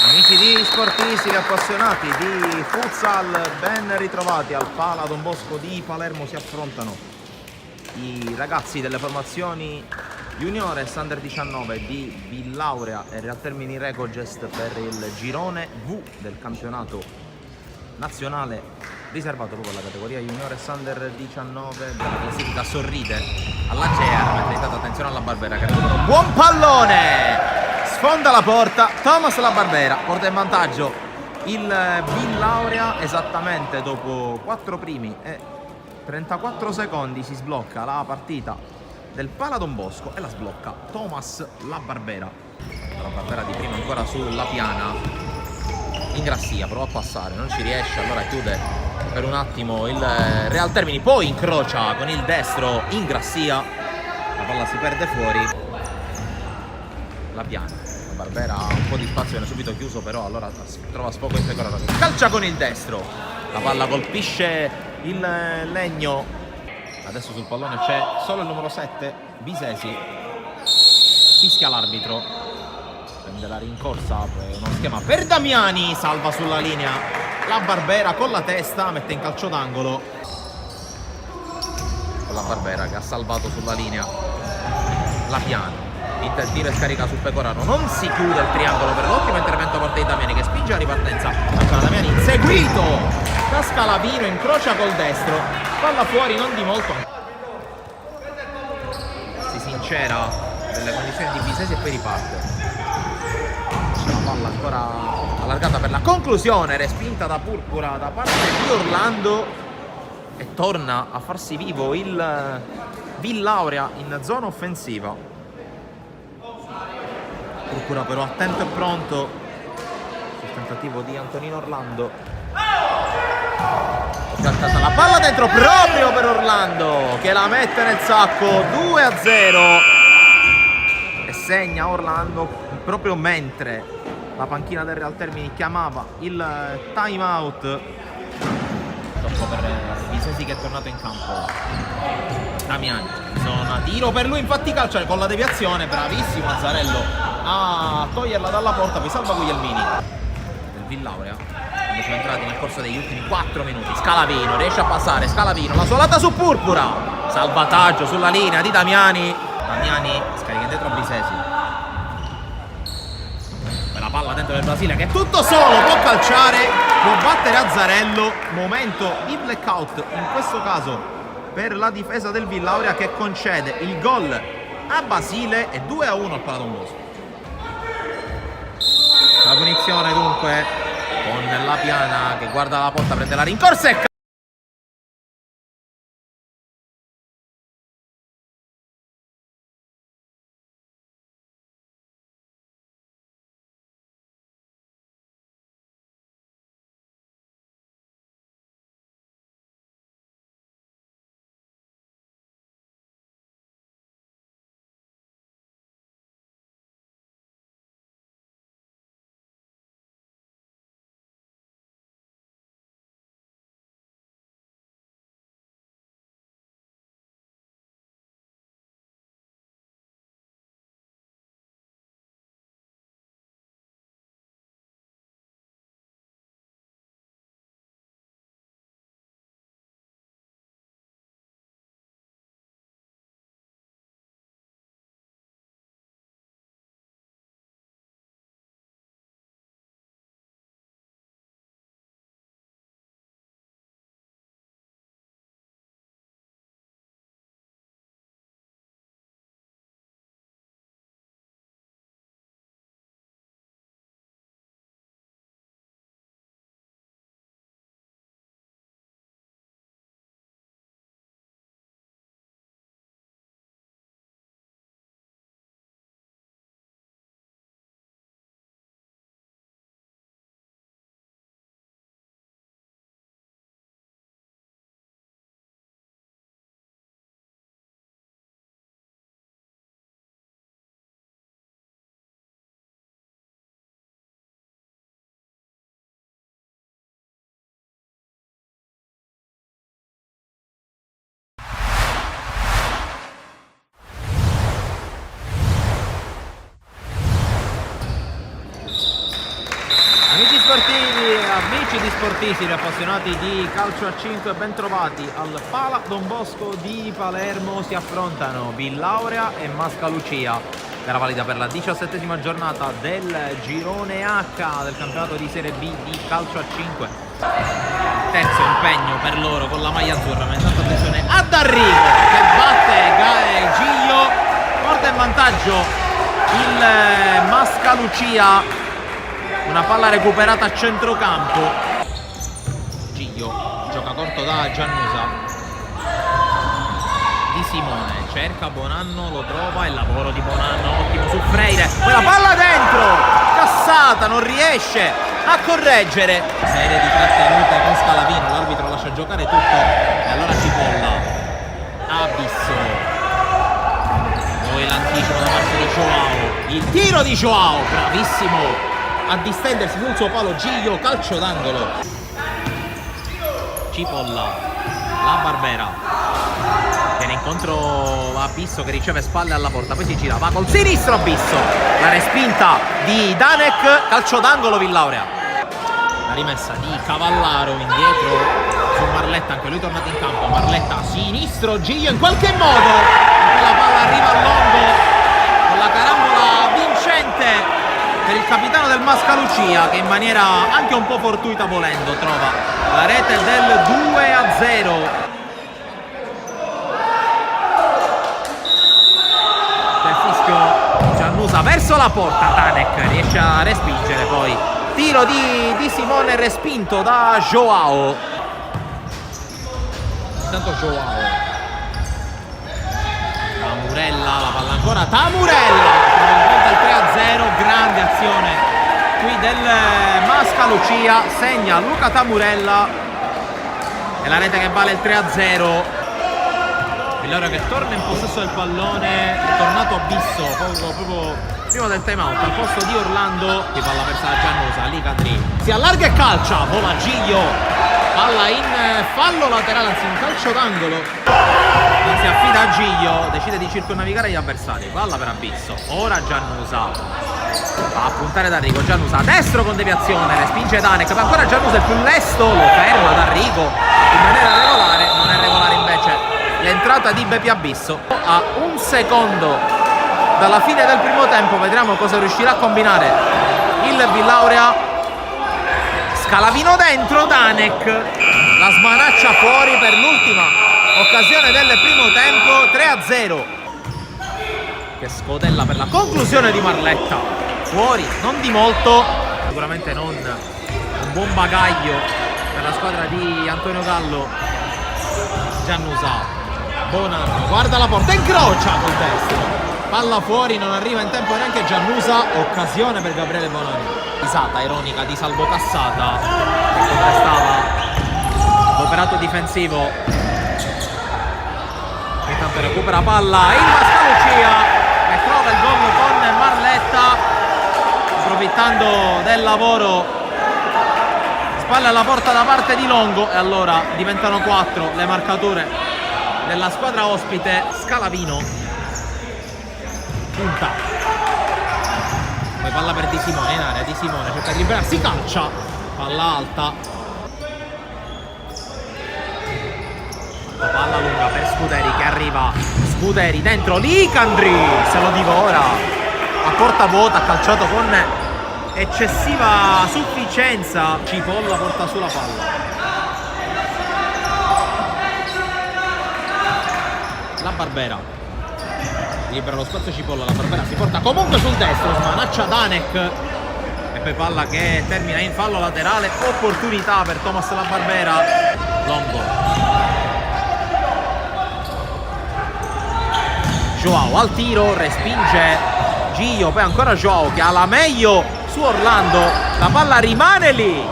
Amici di sportisti, appassionati di futsal, ben ritrovati al Pala Don Bosco di Palermo. Si affrontano i ragazzi delle formazioni juniores under 19 di Villaurea e Real Termini Recogest per il girone V del campionato nazionale riservato proprio alla categoria juniores under 19 della classifica. Sorride alla GR, mentre intanto attenzione alla Barbera che recupera un buon pallone, sfonda la porta, Thomas La Barbera porta in vantaggio il Villaurea esattamente dopo 4 primi e 34 secondi. Si sblocca la partita del Pala Don Bosco e la sblocca Thomas La Barbera. La Barbera di prima ancora sulla piana, Ingrassia prova a passare, non ci riesce, allora chiude per un attimo il Real Termini, poi incrocia con il destro Ingrassia, la palla si perde fuori, la piana. La Barbera ha un po' di spazio, viene subito chiuso, però allora trova sfogo in Pecoraro, calcia con il destro, la palla colpisce il legno. Adesso sul pallone c'è solo il numero 7 Bisesi, fischia l'arbitro, prende la rincorsa, uno schema per Damiani, salva sulla linea la Barbera con la testa, mette in calcio d'angolo la Barbera che ha salvato sulla linea la piana. Il tiro e scarica su Pecoraro, non si chiude il triangolo per l'ottimo intervento da parte di Damiani che spinge la ripartenza. Ancora Damiani inseguito da Scalavino, incrocia col destro, palla fuori non di molto, si sincera delle condizioni di Bisesi e poi riparte. C'è la palla ancora allargata per la conclusione, respinta da Purpura da parte di Orlando e torna a farsi vivo il Villaurea in zona offensiva. Purpura però attento e pronto sul tentativo di Antonino Orlando. La palla dentro proprio per Orlando che la mette nel sacco, 2-0, e segna Orlando proprio mentre la panchina del Real Termini chiamava il time out. Dopo per Bisesi che è tornato in campo. Damiani, zona tiro per lui, infatti calcia con la deviazione, bravissimo Azzarello a toglierla dalla porta, poi salva Guglielmini del Villaurea. Quando sono entrati nel corso degli ultimi 4 minuti, Scalavino riesce a passare, Scalavino, la suolata su Purpura, salvataggio sulla linea di Damiani. Damiani scarica indietro a Bisesi, la palla dentro del Brasile che è tutto solo, può calciare, può battere Azzarello. Momento di blackout in questo caso per la difesa del Villaurea che concede il gol a Basile e 2-1 al Pala Don Bosco. La punizione dunque con la piana che guarda la porta, prende la rincorsa e sportivi, amici di Sportissimi, appassionati di calcio a 5, ben trovati al Pala Don Bosco di Palermo. Si affrontano Villaurea e Mascalucia, gara valida per la 17ª giornata del girone H del campionato di Serie B di calcio a 5. Terzo impegno per loro con la maglia azzurra, ma intanto attenzione a D'Arrigo che batte Giglio, porta in vantaggio il Mascalucia. Una palla recuperata a centrocampo. Giglio gioca corto da Giannusa. Di Simone cerca Bonanno, lo trova, il lavoro di Bonanno ottimo su Freire, quella palla dentro, cassata, non riesce a correggere. Serie di trattenute con Scalavino, l'arbitro lascia giocare tutto e allora Cipolla, Abisso, poi l'anticipo da parte di Joao, il tiro di Joao, bravissimo a distendersi sul suo palo Giglio, calcio d'angolo. Cipolla, la Barbera viene incontro Abisso che riceve spalle alla porta, poi si gira, va col sinistro Abisso, la respinta di Danek, calcio d'angolo Villaurea. La rimessa di Cavallaro indietro su Marletta, anche lui tornato in campo. Marletta sinistro, Giglio in qualche modo, la palla arriva a Longo con la carambola vincente per il capitano del Mascalucia, che in maniera anche un po' fortuita volendo trova la rete del 2-0. Il fischio, Giannusa verso la porta, Danek riesce a respingere, poi tiro di Simone respinto da Joao. Intanto Joao, Tamurella, la palla ancora, Tamurella il 3-0, grande azione qui del Mascalucia, segna Luca Tamurella e la rete che vale il 3-0. Villaurea che torna in possesso del pallone, è tornato Abisso proprio prima del time out al posto di Orlando, qui palla persa da Giannusa, Licandri si allarga e calcia, vola Giglio, palla in fallo laterale, anzi in calcio d'angolo. Si affida a Giglio, decide di circonnavigare gli avversari, palla per Abisso, ora Giannusa va a puntare D'Arrigo, Giannusa a destro con deviazione, respinge Danek, ma ancora Giannusa è più lesto, lo ferma D'Arrigo in maniera regolare, non è regolare invece l'entrata di Bepi Abisso. A un secondo dalla fine del primo tempo vedremo cosa riuscirà a combinare il Villaurea. Scalavino dentro, Danek la smanaccia fuori per l'ultima occasione del primo tempo, 3-0. Che scodella per la conclusione di Marletta, fuori, non di molto, sicuramente non un buon bagaglio per la squadra di Antonio Gallo. Giannusa, Bonanno, guarda la porta, incrocia col destro, palla fuori, non arriva in tempo neanche Giannusa, occasione per Gabriele Bonanno. Risata ironica di Salvo Cassata che contestava l'operato difensivo. Intanto recupera palla il Mascalucia che trova il gol con Marletta, approfittando del lavoro spalle alla porta da parte di Longo, e allora diventano 4 le marcature della squadra ospite. Scalavino punta, poi palla per Di Simone in area, Di Simone cerca di liberarsi, calcia, palla alta, palla lunga per Scuderi che arriva, Scuderi dentro, Licandri se lo divora a porta vuota, ha calciato con eccessiva sufficienza, Cipolla porta sulla palla, la Barbera libera lo spazio, Cipolla, la Barbera si porta comunque sul destro, smanaccia Danek e poi palla che termina in fallo laterale, opportunità per Thomas La Barbera. Longo, Joao al tiro, respinge Giglio, poi ancora Joao che ha la meglio su Orlando, la palla rimane lì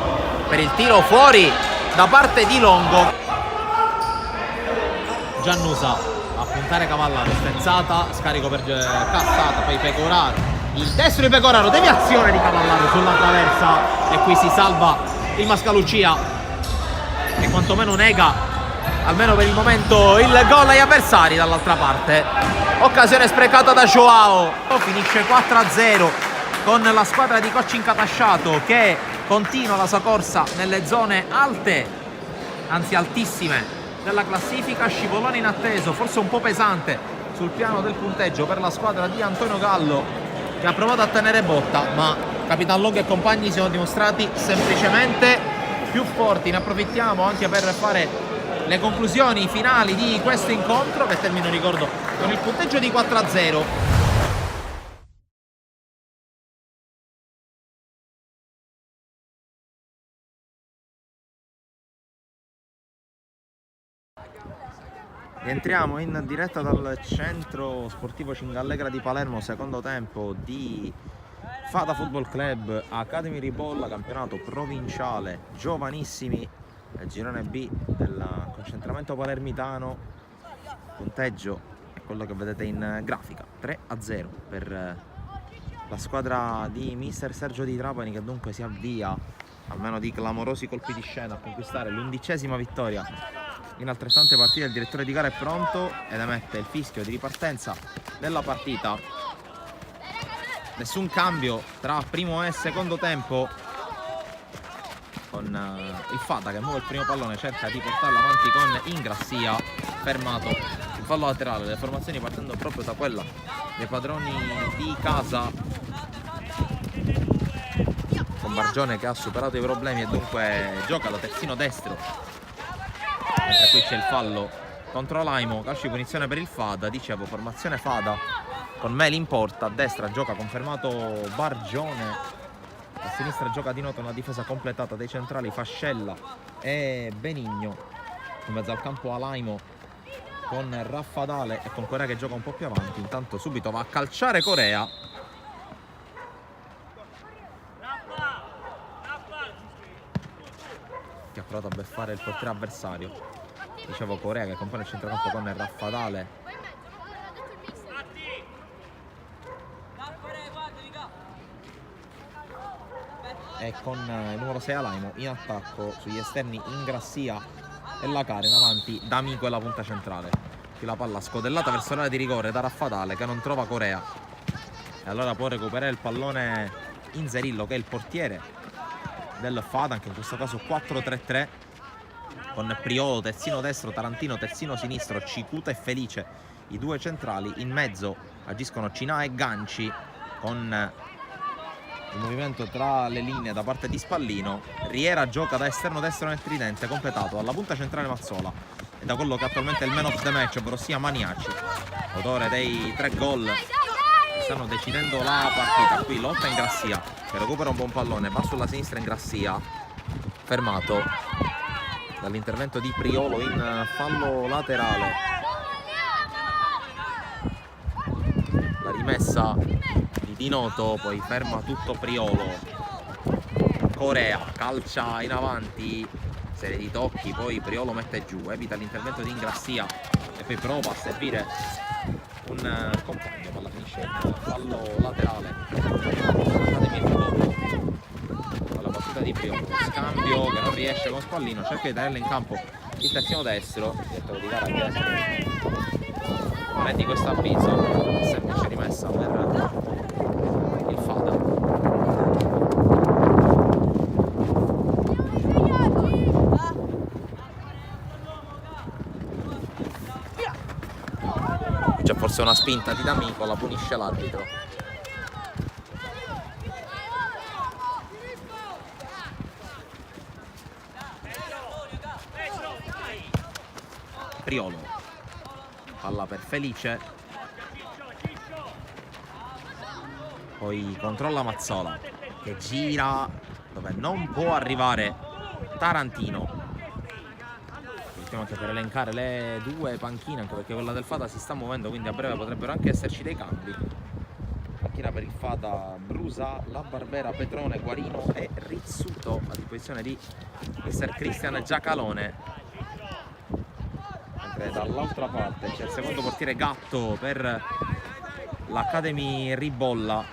per il tiro fuori da parte di Longo. Giannusa a puntare Cavallaro, sterzata, scarico per Cassata, poi Pecoraro, il destro di Pecoraro, deviazione di Cavallaro sulla traversa e qui si salva il Mascalucia che quantomeno nega almeno per il momento il gol agli avversari. Dall'altra parte occasione sprecata da Joao, finisce 4-0 con la squadra di coach Incatasciato che continua la sua corsa nelle zone alte, anzi altissime, della classifica. Scivolone inatteso, forse un po' pesante sul piano del punteggio per la squadra di Antonio Gallo, che ha provato a tenere botta, ma Capitan Longo e compagni si sono dimostrati semplicemente più forti. Ne approfittiamo anche per fare le conclusioni finali di questo incontro, che termina, ricordo, con il punteggio di 4-0. Rientriamo in diretta dal centro sportivo Cingallegra di Palermo, secondo tempo di Fada Football Club Academy Ribolla, campionato provinciale giovanissimi, girone B del concentramento palermitano. Punteggio è quello che vedete in grafica, 3-0 per la squadra di mister Sergio Di Trapani, che dunque si avvia, almeno di clamorosi colpi di scena, a conquistare l'11ª vittoria in altrettante partite. Il direttore di gara è pronto ed emette il fischio di ripartenza della partita. Nessun cambio tra primo e secondo tempo, con il Fada che muove il primo pallone, cerca di portarlo avanti con Ingrassia, fermato il fallo laterale. Le formazioni partendo proprio da quella dei padroni di casa, con Bargione che ha superato i problemi e dunque gioca da terzino destro, mentre qui c'è il fallo contro Laimo. Calcio di punizione per il Fada. Dicevo, formazione Fada con Meli in porta, a destra gioca confermato Bargione, a sinistra gioca di noto una difesa completata dei centrali Fascella e Benigno. In mezzo al campo a Laimo con Raffadale e con Corea che gioca un po' più avanti. Intanto subito va a calciare Corea, che ha provato a beffare il portiere avversario. Dicevo, Corea che compone il centrocampo con Raffadale e con il numero 6 Alaimo. In attacco sugli esterni Ingrassia e Lacare, in avanti D'Amico e la punta centrale. Qui la palla scodellata verso l'area di rigore da Raffadale, che non trova Corea, e allora può recuperare il pallone Inzerillo, che è il portiere del Fada, anche in questo caso 4-3-3, con Priolo terzino destro, Tarantino terzino sinistro, Cicuta e Felice i due centrali. In mezzo agiscono Cinà e Ganci, con il movimento tra le linee da parte di Spallino. Riera gioca da esterno destro nel tridente, completato dalla punta centrale Mazzola e da quello che attualmente è il man of the match, ovvero sia Maniaci, autore dei 3 gol che stanno decidendo la partita. Qui lotta Ingrassia, che recupera un buon pallone, va sulla sinistra Ingrassia, fermato dall'intervento di Priolo in fallo laterale. La rimessa di Noto, poi ferma tutto Priolo. Corea calcia in avanti, serie di tocchi, poi Priolo mette giù, evita l'intervento di Ingrassia e poi prova a servire un compagno, palla finisce in fallo laterale. Alla battuta di Priolo, scambio che non riesce con Spallino, cerca di tenerla in campo il terzino destro, direttore di gara che non è di questo avviso, semplice rimessa per il Fada. C'è forse una spinta di D'Amico, la punisce l'arbitro. Priolo, palla per Felice, poi controlla Mazzola che gira dove non può arrivare Tarantino. Stiamo anche per elencare le due panchine, anche perché quella del Fada si sta muovendo, quindi a breve potrebbero anche esserci dei cambi. Panchina per il Fada: Brusa, La Barbera, Petrone, Guarino e Rizzuto, a disposizione di mister Cristian Giacalone. Mentre dall'altra parte c'è il secondo portiere Gatto per l'Academy Ribolla,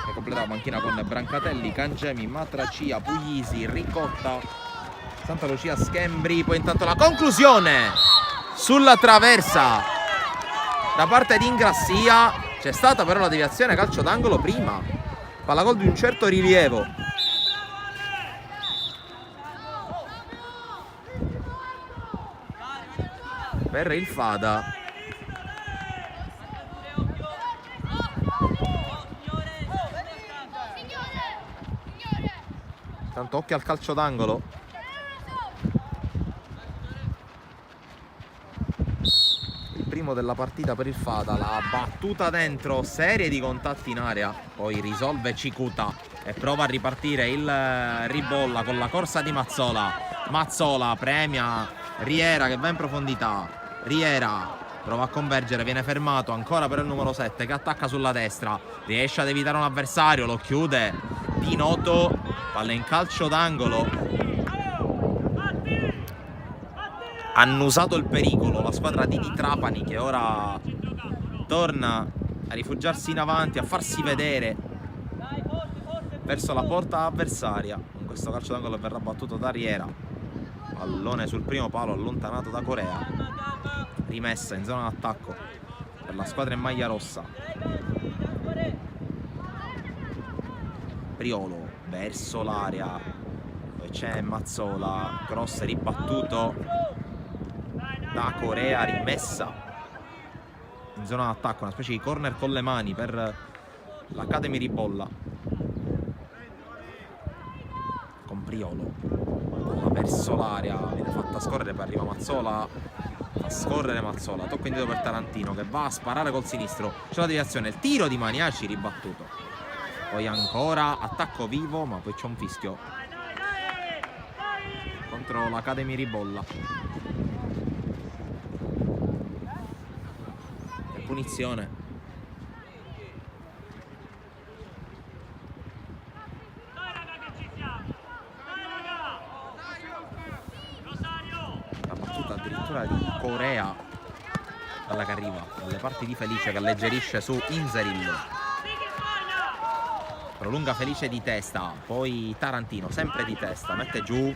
che completa la panchina con Brancatelli, Cangemi, Matracia, Puglisi, Ricotta, Santa Lucia, Schembri. Poi intanto la conclusione sulla traversa da parte di Ingrassia. C'è stata però la deviazione calcio d'angolo prima Palla gol di un certo rilievo. Per il Fada. Tanto occhio al calcio d'angolo. Il primo della partita per il Fada, la battuta dentro, serie di contatti in area, poi risolve Cikuta e prova a ripartire il Ribolla con la corsa di Mazzola. Mazzola premia Riera che va in profondità. Riera prova a convergere, viene fermato ancora per il numero 7 che attacca sulla destra, riesce ad evitare un avversario, lo chiude Pinotto, palla in calcio d'angolo. Ha annusato il pericolo la squadra di Trapani, che ora torna a rifugiarsi in avanti, a farsi vedere verso la porta avversaria. In questo calcio d'angolo verrà battuto da Riera. Pallone sul primo palo allontanato da Corea. Rimessa in zona d'attacco per la squadra in maglia rossa. Priolo verso l'area, poi c'è Mazzola, cross ribattuto da Corea, rimessa in zona d'attacco, una specie di corner con le mani per l'Academy Ribolla. Con Priolo, palla verso l'area, viene fatta scorrere, poi arriva Mazzola, fa scorrere Mazzola, tocco indietro per Tarantino che va a sparare col sinistro, c'è la deviazione, il tiro di Maniaci ribattuto, poi ancora attacco vivo, ma poi c'è un fischio contro l'Academy Ribolla. Punizione. La battuta addirittura di Corea dalla che arriva dalle parti di Felice che alleggerisce su Inzerillo. Prolunga Felice di testa, poi Tarantino sempre di testa, mette giù,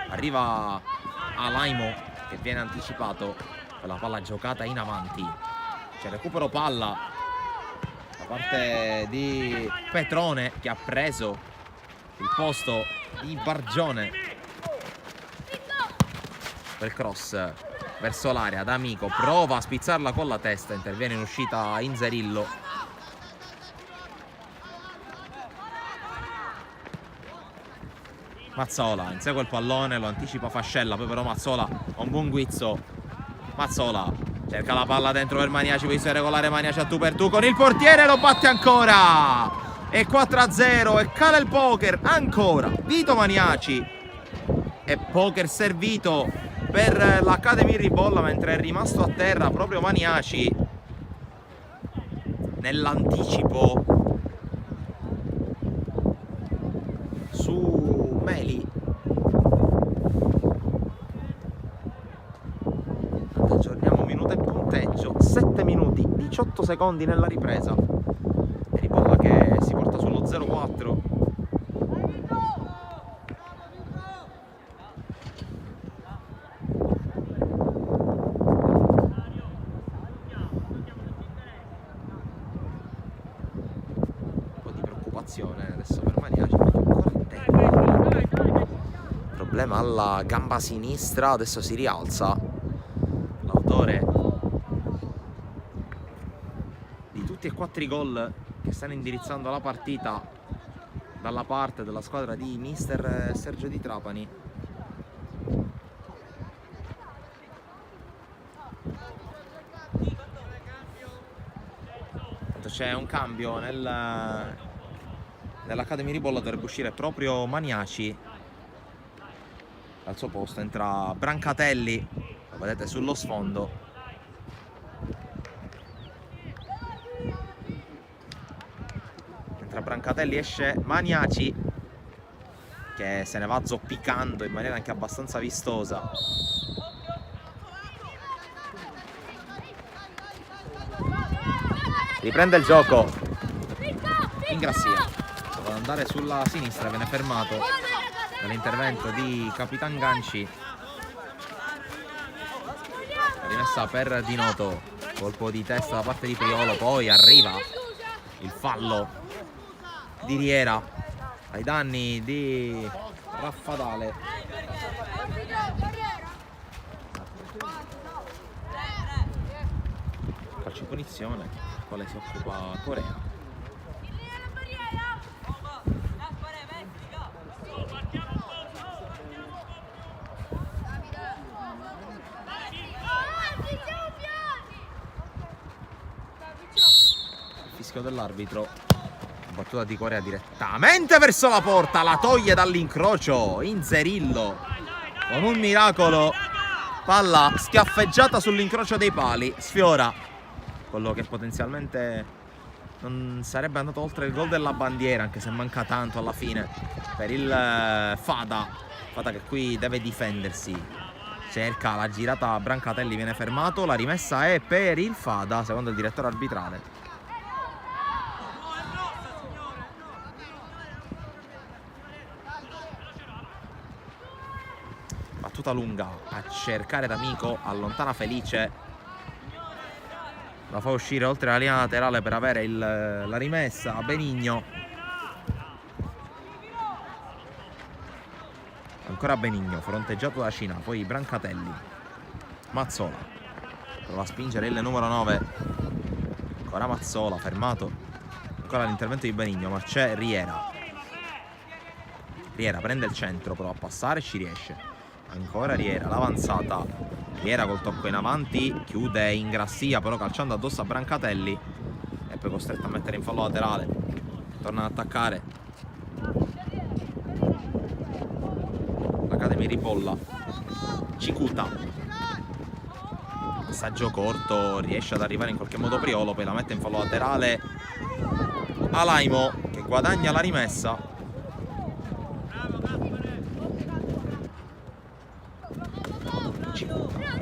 arriva Alaimo che viene anticipato per la palla giocata in avanti. C'è recupero palla da parte di Petrone che ha preso il posto di Bargione per cross verso l'area. D'Amico prova a spizzarla con la testa, interviene in uscita Inzerillo. Mazzola insegue il pallone, lo anticipa Fascella, poi però Mazzola ha un buon guizzo. Mazzola cerca la palla dentro per Maniaci, poi si regolare Maniaci a tu per tu con il portiere, lo batte ancora e 4-0 e cala il poker ancora Vito Maniaci e poker servito per l'Academy Ribolla, mentre è rimasto a terra proprio Maniaci nell'anticipo su Meli. Aggiorniamo minuto e punteggio, 7 minuti 18 secondi nella ripresa. Ribolla che si porta sullo 0-4. Un po' di preoccupazione adesso per Maniaci, perché ancora in tempo. Problema alla gamba sinistra, adesso si rialza. L'autore di tutti e 4 i gol che stanno indirizzando la partita dalla parte della squadra di mister Sergio Di Trapani. C'è un cambio nell'Academy Ribolla, dovrebbe uscire proprio Maniaci. Al suo posto entra Brancatelli, lo vedete sullo sfondo. Entra Brancatelli, esce Maniaci che se ne va zoppicando in maniera anche abbastanza vistosa. Riprende il gioco Ingrassia, doveva andare sulla sinistra, viene fermato dall'intervento di Capitan Ganci. Rimessa per Di Noto, colpo di testa da parte di Priolo, poi arriva il fallo di Riera ai danni di Raffadale. Calcio di punizione, quale si occupa Corea. Fischio dell'arbitro, battuta di Corea direttamente verso la porta, la toglie dall'incrocio Inzerillo con un miracolo, palla schiaffeggiata sull'incrocio dei pali, sfiora quello che potenzialmente non sarebbe andato oltre il gol della bandiera, anche se manca tanto alla fine per il Fada che qui deve difendersi, cerca la girata, Brancatelli viene fermato, la rimessa è per il Fada secondo il direttore arbitrale. Battuta lunga a cercare D'Amico, allontana Felice, la fa uscire oltre la linea laterale per avere la rimessa a Benigno. Ancora Benigno, fronteggiato da Cina, poi Brancatelli, Mazzola prova a spingere il numero 9, ancora Mazzola fermato, ancora l'intervento di Benigno, ma c'è Riera prende il centro, prova a passare e ci riesce. Ancora Riera, l'avanzata, Riera col tocco in avanti, chiude in grassia però calciando addosso a Brancatelli e poi costretto a mettere in fallo laterale, torna ad attaccare l'Academy Ripolla, Cicuta, passaggio corto, riesce ad arrivare in qualche modo Priolo, poi la mette in fallo laterale Alaimo che guadagna la rimessa.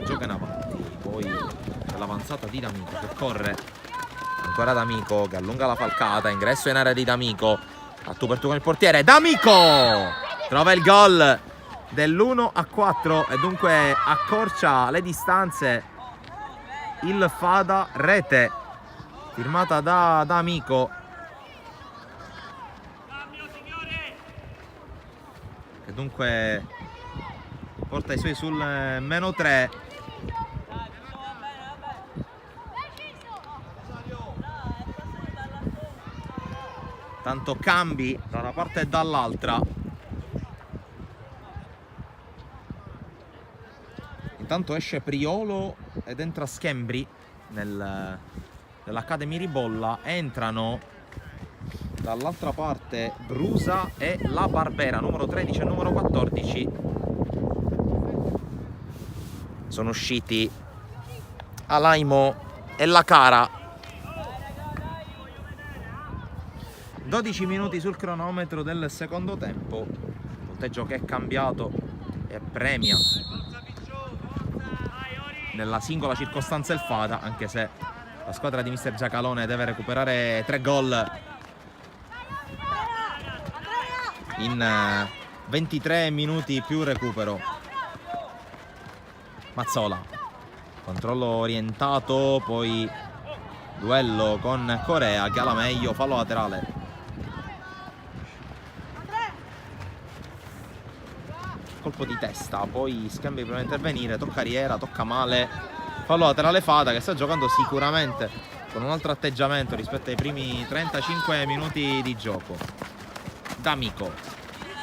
Gioca in avanti, poi c'è l'avanzata di D'Amico che corre, ancora D'Amico che allunga la falcata, ingresso in area di D'Amico, a tu per tu con il portiere, D'Amico trova il gol dell'1-4 e dunque accorcia le distanze il Fada, rete firmata da D'Amico che dunque porta i suoi sul -3. Tanto cambi da una parte e dall'altra. Intanto esce Priolo ed entra Schembri nell'Academy Ribolla. Entrano dall'altra parte Brusa e La Barbera, numero 13 e numero 14. Sono usciti Alaimo e La Cara. 12 minuti sul cronometro del secondo tempo, punteggio che è cambiato e premia nella singola circostanza il Fada, anche se la squadra di mister Giacalone deve recuperare 3 gol in 23 minuti più recupero. Mazzola, controllo orientato, poi duello con Corea che ha la meglio, fallo laterale. Colpo di testa, poi Schembri prima di intervenire, tocca Riera, tocca male, fallo laterale Fada che sta giocando sicuramente con un altro atteggiamento rispetto ai primi 35 minuti di gioco. D'Amico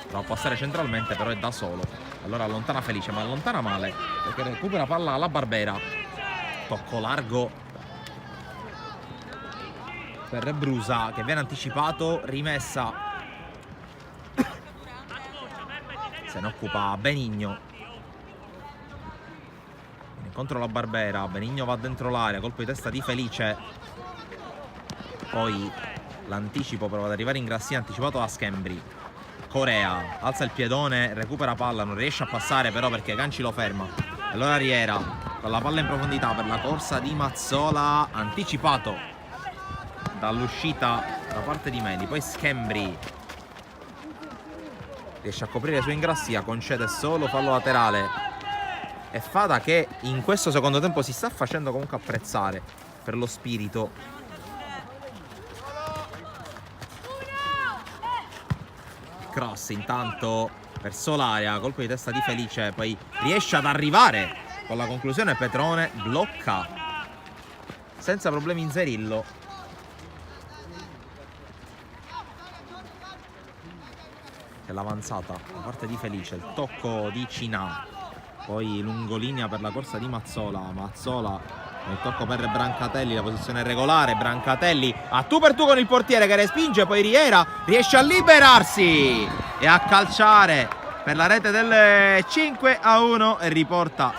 prova a passare centralmente però è da solo, allora allontana Felice ma allontana male perché recupera palla alla Barbera, tocco largo per Brusa che viene anticipato, rimessa, se ne occupa Benigno, contro la Barbera, Benigno va dentro l'area, colpo di testa di Felice, poi l'anticipo prova ad arrivare in grassia, anticipato da Schembri. Corea alza il piedone, recupera palla, non riesce a passare però perché Ganci lo ferma, allora Riera con la palla in profondità per la corsa di Mazzola, anticipato dall'uscita da parte di Meli, poi Schembri riesce a coprire su Ingrassia, concede solo fallo laterale e Fada che in questo secondo tempo si sta facendo comunque apprezzare per lo spirito. cross intanto verso l'area, colpo di testa di Felice, poi riesce ad arrivare con la conclusione. Petrone blocca senza problemi Inzerillo. C'è l'avanzata da parte di Felice, il tocco di Cinà, poi lungolinea per la corsa di Mazzola. Mazzola il tocco per Brancatelli, la posizione regolare. Brancatelli a tu per tu con il portiere che respinge, poi Riera riesce a liberarsi e a calciare per la rete del 5-1 e riporta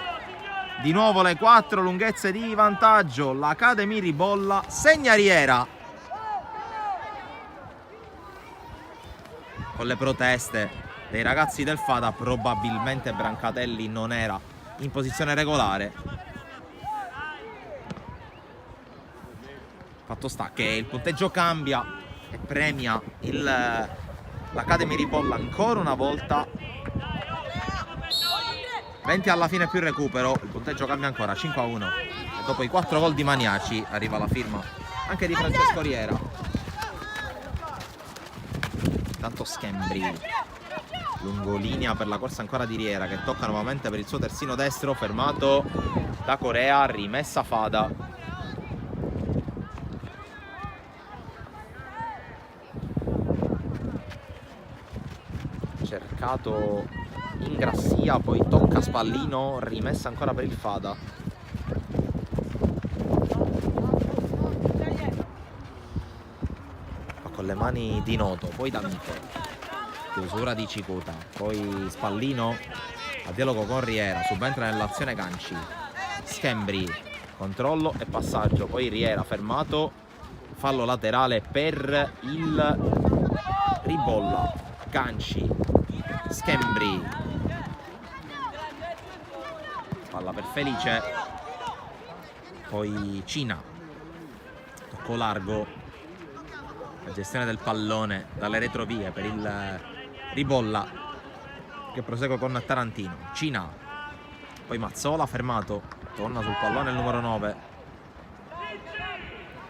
di nuovo le 4 lunghezze di vantaggio. L'Academy Ribolla segna Riera. Con le proteste dei ragazzi del Fada, probabilmente Brancatelli non era in posizione regolare. Fatto sta che il punteggio cambia e premia l'Academy Ribolla ancora una volta. 20 alla fine più recupero, il punteggio cambia ancora 5-1 e dopo i 4 gol di Maniaci arriva la firma anche di Francesco Riera. Intanto Schembri, lungolinea per la corsa ancora di Riera, che tocca nuovamente per il suo terzino destro, fermato da Corea, rimessa Fada. Cercato Ingrassia, poi tocca Spallino, rimessa ancora per il Fada. Ma con le mani di Noto, poi D'Amico, chiusura di Cicuta, poi Spallino a dialogo con Riera, subentra nell'azione Ganci. Schembri, controllo e passaggio, poi Riera fermato, fallo laterale per il Ribolla. Ganci, Schembri, palla per Felice, poi Cina, tocco largo, la gestione del pallone dalle retrovie per il Ribolla che prosegue con Tarantino. Cina, poi Mazzola fermato, torna sul pallone il numero 9,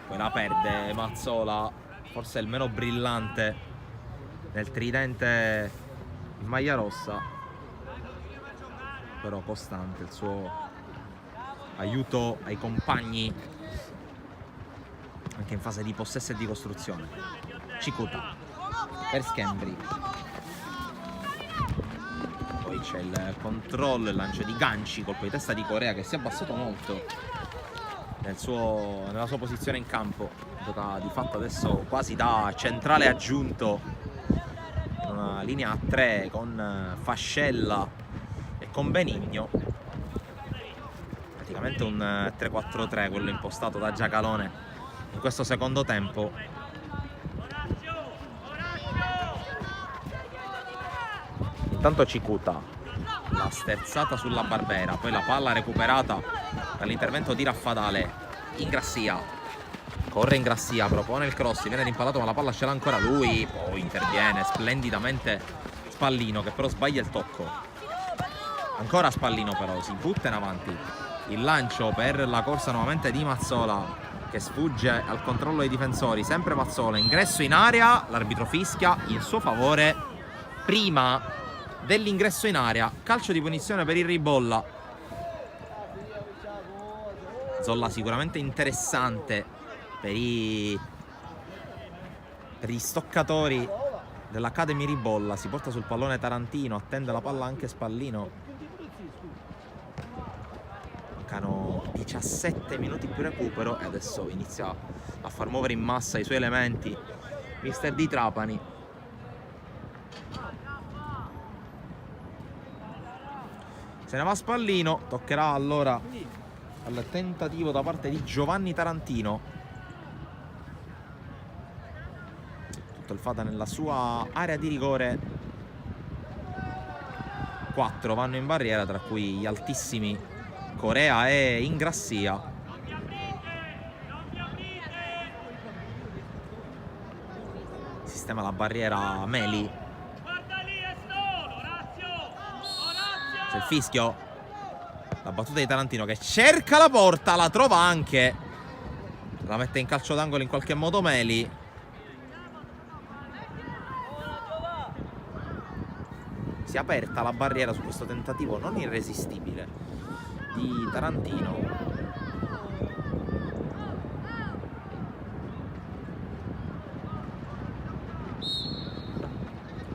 poi la perde Mazzola, forse il meno brillante nel tridente in maglia rossa, però costante il suo aiuto ai compagni anche in fase di possesso e di costruzione. Cicuta per Schembri, poi c'è il controllo e il lancio di Ganci, colpo di testa di Corea che si è abbassato molto nella sua posizione in campo, gioca di fatto adesso quasi da centrale aggiunto, una linea a 3 con Fascella e con Benigno, praticamente un 3-4-3 quello impostato da Giacalone in questo secondo tempo. Intanto Cicuta, la sterzata sulla Barbera, poi la palla recuperata dall'intervento di Raffadale. Ingrassia, corre Ingrassia, propone il cross, viene rimpalato ma la palla ce l'ha ancora lui, poi interviene splendidamente Spallino che però sbaglia il tocco. Ancora Spallino però, si butta in avanti, il lancio per la corsa nuovamente di Mazzola che sfugge al controllo dei difensori, sempre Mazzola, ingresso in area, l'arbitro fischia in suo favore prima dell'ingresso in area, calcio di punizione per il Ribolla. Zolla sicuramente interessante per gli stoccatori dell'Academy Ribolla, si porta sul pallone Tarantino, attende la palla anche Spallino. Mancano 17 minuti più recupero e adesso inizia a far muovere in massa i suoi elementi mister Di Trapani. Se ne va Spallino, toccherà allora al tentativo da parte di Giovanni Tarantino. Tutto il Fada nella sua area di rigore. 4 vanno in barriera, tra cui gli altissimi Corea e Ingrassia. Sistema la barriera Meli. C'è il fischio, la battuta di Tarantino che cerca la porta, la trova anche, la mette in calcio d'angolo in qualche modo Meli. si è aperta la barriera su questo tentativo non irresistibile di Tarantino.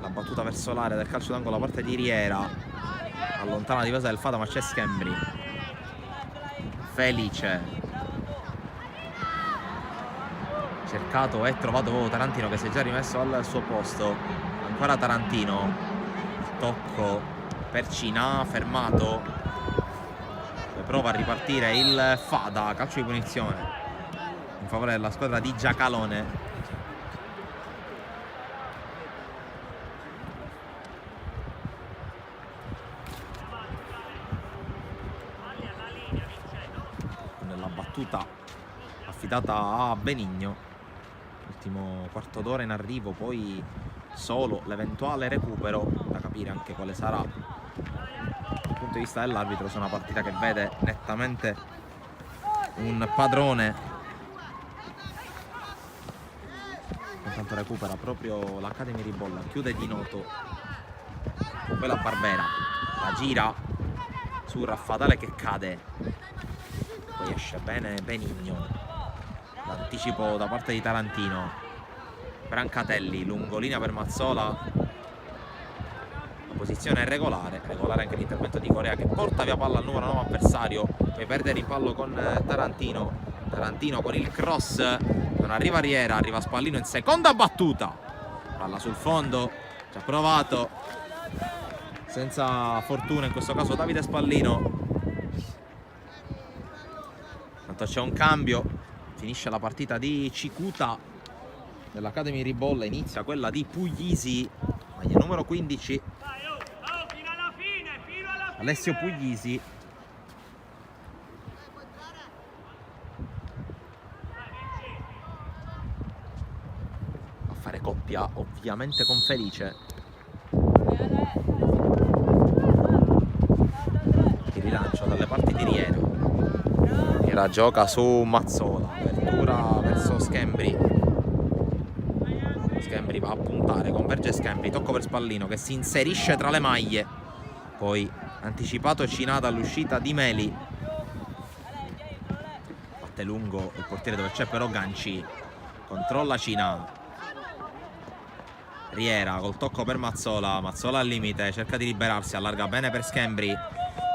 La battuta verso l'area del calcio d'angolo da parte di Riera, allontana la difesa del Fada, ma c'è Schembri. Felice, cercato e trovato Tarantino, che si è già rimesso al suo posto. Ancora Tarantino, tocco per Cina, fermato, poi prova a ripartire il Fada, calcio di punizione in favore della squadra di Giacalone. Nella battuta affidata a Benigno, ultimo quarto d'ora in arrivo, poi solo l'eventuale recupero, da capire anche quale sarà dal punto di vista dell'arbitro. Su una partita che vede nettamente un padrone, intanto recupera proprio l'Academy Ribolla, chiude Di Noto, poi la Barbera, la gira su Raffatale che cade, poi esce bene Benigno, l'anticipo da parte di Tarantino. Brancatelli, lungolinea per Mazzola, la posizione è regolare anche l'intervento di Corea, che porta via palla al numero 9 avversario, poi perde il rimpallo con Tarantino con il cross, non arriva Riera, arriva Spallino in seconda battuta, palla sul fondo, ci ha provato, senza fortuna in questo caso Davide Spallino. Tanto c'è un cambio, finisce la partita di Cicuta dell'Academy Ribolla, inizia quella di Puglisi, maglia numero 15, Alessio Puglisi. A fare coppia ovviamente con Felice. Il rilancio dalle parti di Riera. Riera gioca su Mazzola, apertura verso Schembri. Schembri va a puntare, converge Schembri, tocco per Spallino che si inserisce tra le maglie, poi anticipato Cina dall'uscita di Meli, batte lungo il portiere dove c'è però Ganci, controlla Cina, Riera col tocco per Mazzola, Mazzola al limite, cerca di liberarsi, allarga bene per Schembri,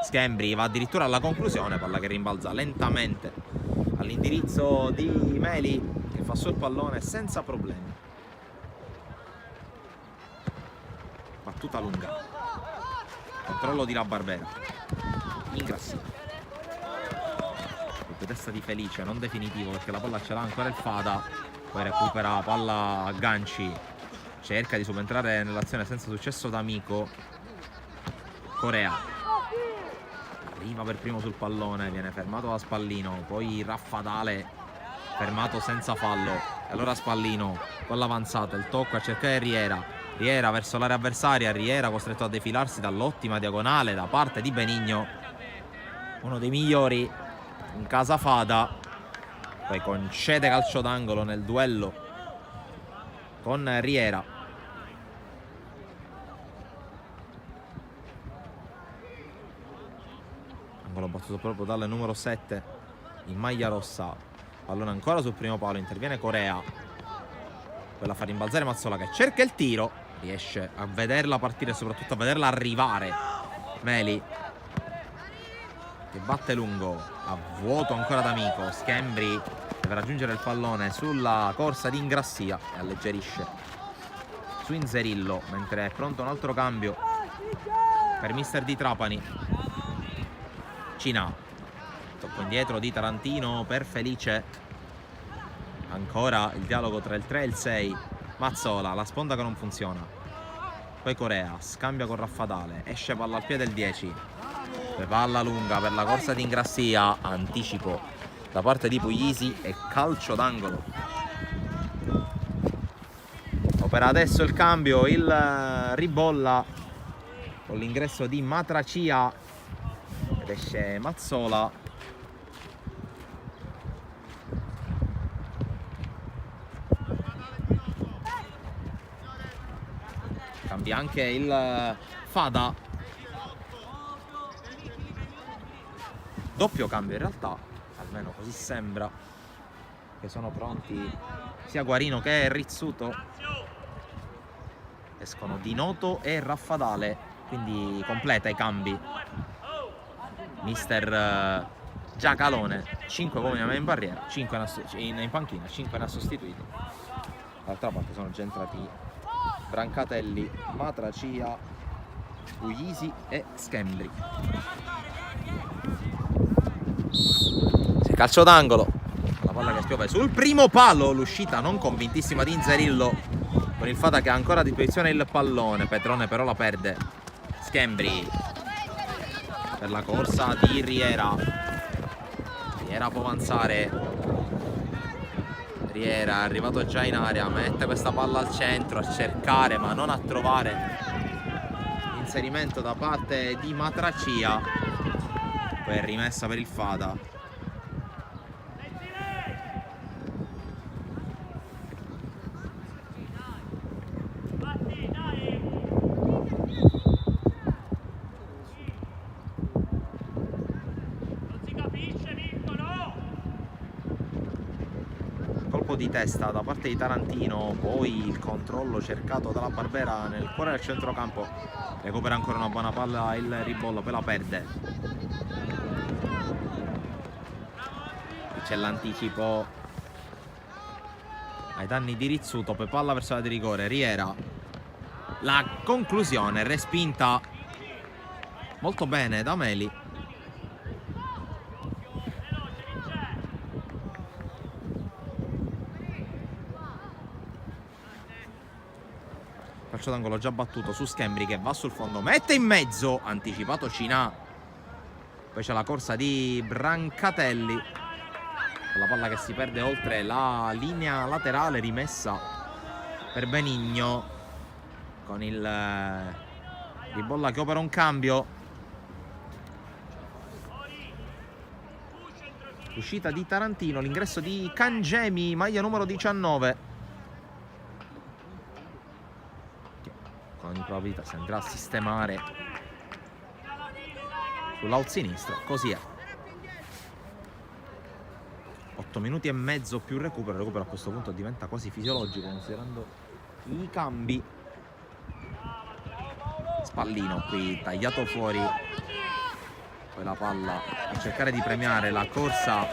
Schembri va addirittura alla conclusione, palla che rimbalza lentamente all'indirizzo di Meli, che fa sul pallone senza problemi. Battuta lunga, controllo di La Barbera, Ingrassia, colpo testa di Felice, non definitivo perché la palla ce l'ha ancora il Fada, poi recupera palla a Ganci, cerca di subentrare nell'azione senza successo D'Amico. Corea arriva per primo sul pallone, viene fermato da Spallino, poi Raffatale fermato senza fallo, e allora Spallino con l'avanzata, il tocco a cercare Riera verso l'area avversaria, Riera costretto a defilarsi dall'ottima diagonale da parte di Benigno, uno dei migliori in casa Fada, poi concede calcio d'angolo nel duello con Riera. Angolo battuto proprio dal numero 7 in maglia rossa, pallone ancora sul primo palo, interviene Corea, quella fa rimbalzare Mazzola che cerca il tiro, riesce a vederla partire e soprattutto a vederla arrivare Meli, che batte lungo, a vuoto ancora D'Amico, Schembri deve raggiungere il pallone sulla corsa di Ingrassia e alleggerisce su Inzerillo, mentre è pronto un altro cambio per mister di Trapani. Cina, tocco indietro di Tarantino per Felice, ancora il dialogo tra il 3 e il 6, Mazzola, la sponda che non funziona, poi Corea, scambia con Raffatale, esce palla al piede del 10, poi palla lunga per la corsa di Ingrassia, anticipo da parte di Puglisi e calcio d'angolo. Opera adesso il cambio il Ribolla con l'ingresso di Matracia ed esce Mazzola. Cambia anche il Fada. Doppio cambio in realtà, almeno così sembra, che sono pronti sia Guarino che Rizzuto. Escono Di Noto e Raffadale, quindi completa i cambi mister Giacalone. 5 uomini in barriera, 5 in panchina, 5 ne ha sostituiti. D'altra parte sono già entrati Brancatelli, Matracia, Puglisi e Schembri. Calcio d'angolo, la palla che spiove sul primo palo, l'uscita non convintissima di Inzerillo, con il Fada che ha ancora a disposizione il pallone. Petrone però la perde. Schembri per la corsa di Riera. Riera può avanzare. Riera è arrivato già in area, mette questa palla al centro a cercare ma non a trovare inserimento da parte di Matracia. Poi è rimessa per il Fada. Di testa da parte di Tarantino, poi il controllo cercato dalla Barbera nel cuore del centrocampo, recupera ancora una buona palla il Ribollo, poi la perde. C'è l'anticipo ai danni di Rizzuto, poi palla verso la di rigore, Riera, la conclusione respinta molto bene da Meli. Calcio d'angolo già battuto su Schembri che va sul fondo, mette in mezzo, anticipato Cinà. Poi c'è la corsa di Brancatelli, la palla che si perde oltre la linea laterale, rimessa per Benigno, con il Ribolla che opera un cambio. Uscita di Tarantino, l'ingresso di Cangemi, maglia numero 19. Con ogni probabilità si andrà a sistemare sull'out sinistro, così è. 8 minuti e mezzo più recupero. Il recupero a questo punto diventa quasi fisiologico considerando i cambi. Spallino qui tagliato fuori, poi la palla a cercare di premiare la corsa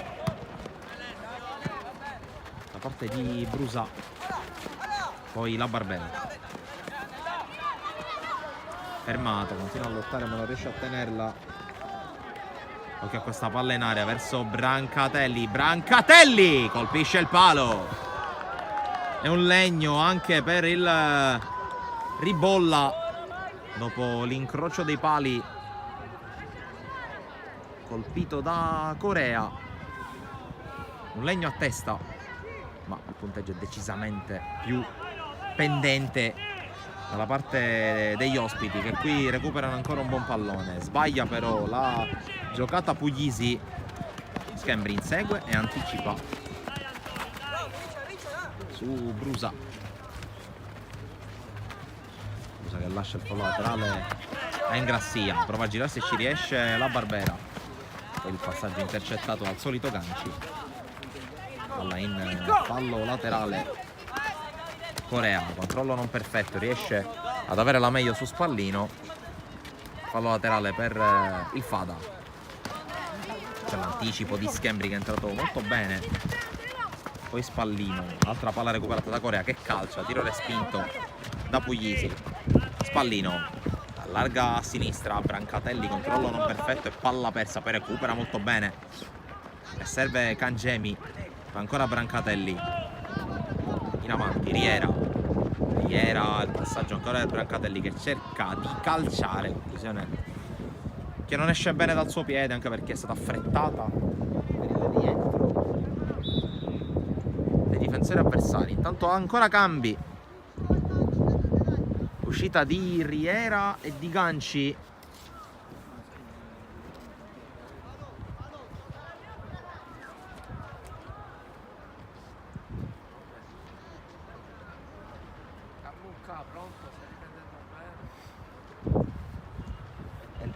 da parte di Brusa, poi la Barbera. Fermato, continua a lottare ma non riesce a tenerla. Occhio a questa palla in aria verso Brancatelli. Brancatelli colpisce il palo. È un legno anche per il Ribolla dopo l'incrocio dei pali colpito da Corea. Un legno a testa, ma il punteggio è decisamente più pendente dalla parte degli ospiti, che qui recuperano ancora un buon pallone. Sbaglia però la giocata Puglisi. Schembri insegue e anticipa su Brusa. Brusa che lascia il fallo laterale a Ingrassia, prova a girarsi e ci riesce la Barbera. Poi il passaggio intercettato dal solito Ganci. Palla in fallo laterale. Corea, controllo non perfetto, riesce ad avere la meglio su Spallino. Fallo laterale per il Fada. C'è l'anticipo di Schembri che è entrato molto bene. Poi Spallino, altra palla recuperata da Corea che calcia, tiro respinto da Puglisi. Spallino allarga a sinistra, Brancatelli, controllo non perfetto e palla persa, poi recupera molto bene e serve Cangemi. Ancora Brancatelli in avanti, Riera, il passaggio ancora del Brancatelli che cerca di calciare, conclusione che non esce bene dal suo piede, anche perché è stata affrettata per il rientro dei difensori avversari. Intanto ancora cambi, uscita di Riera e di Ganci.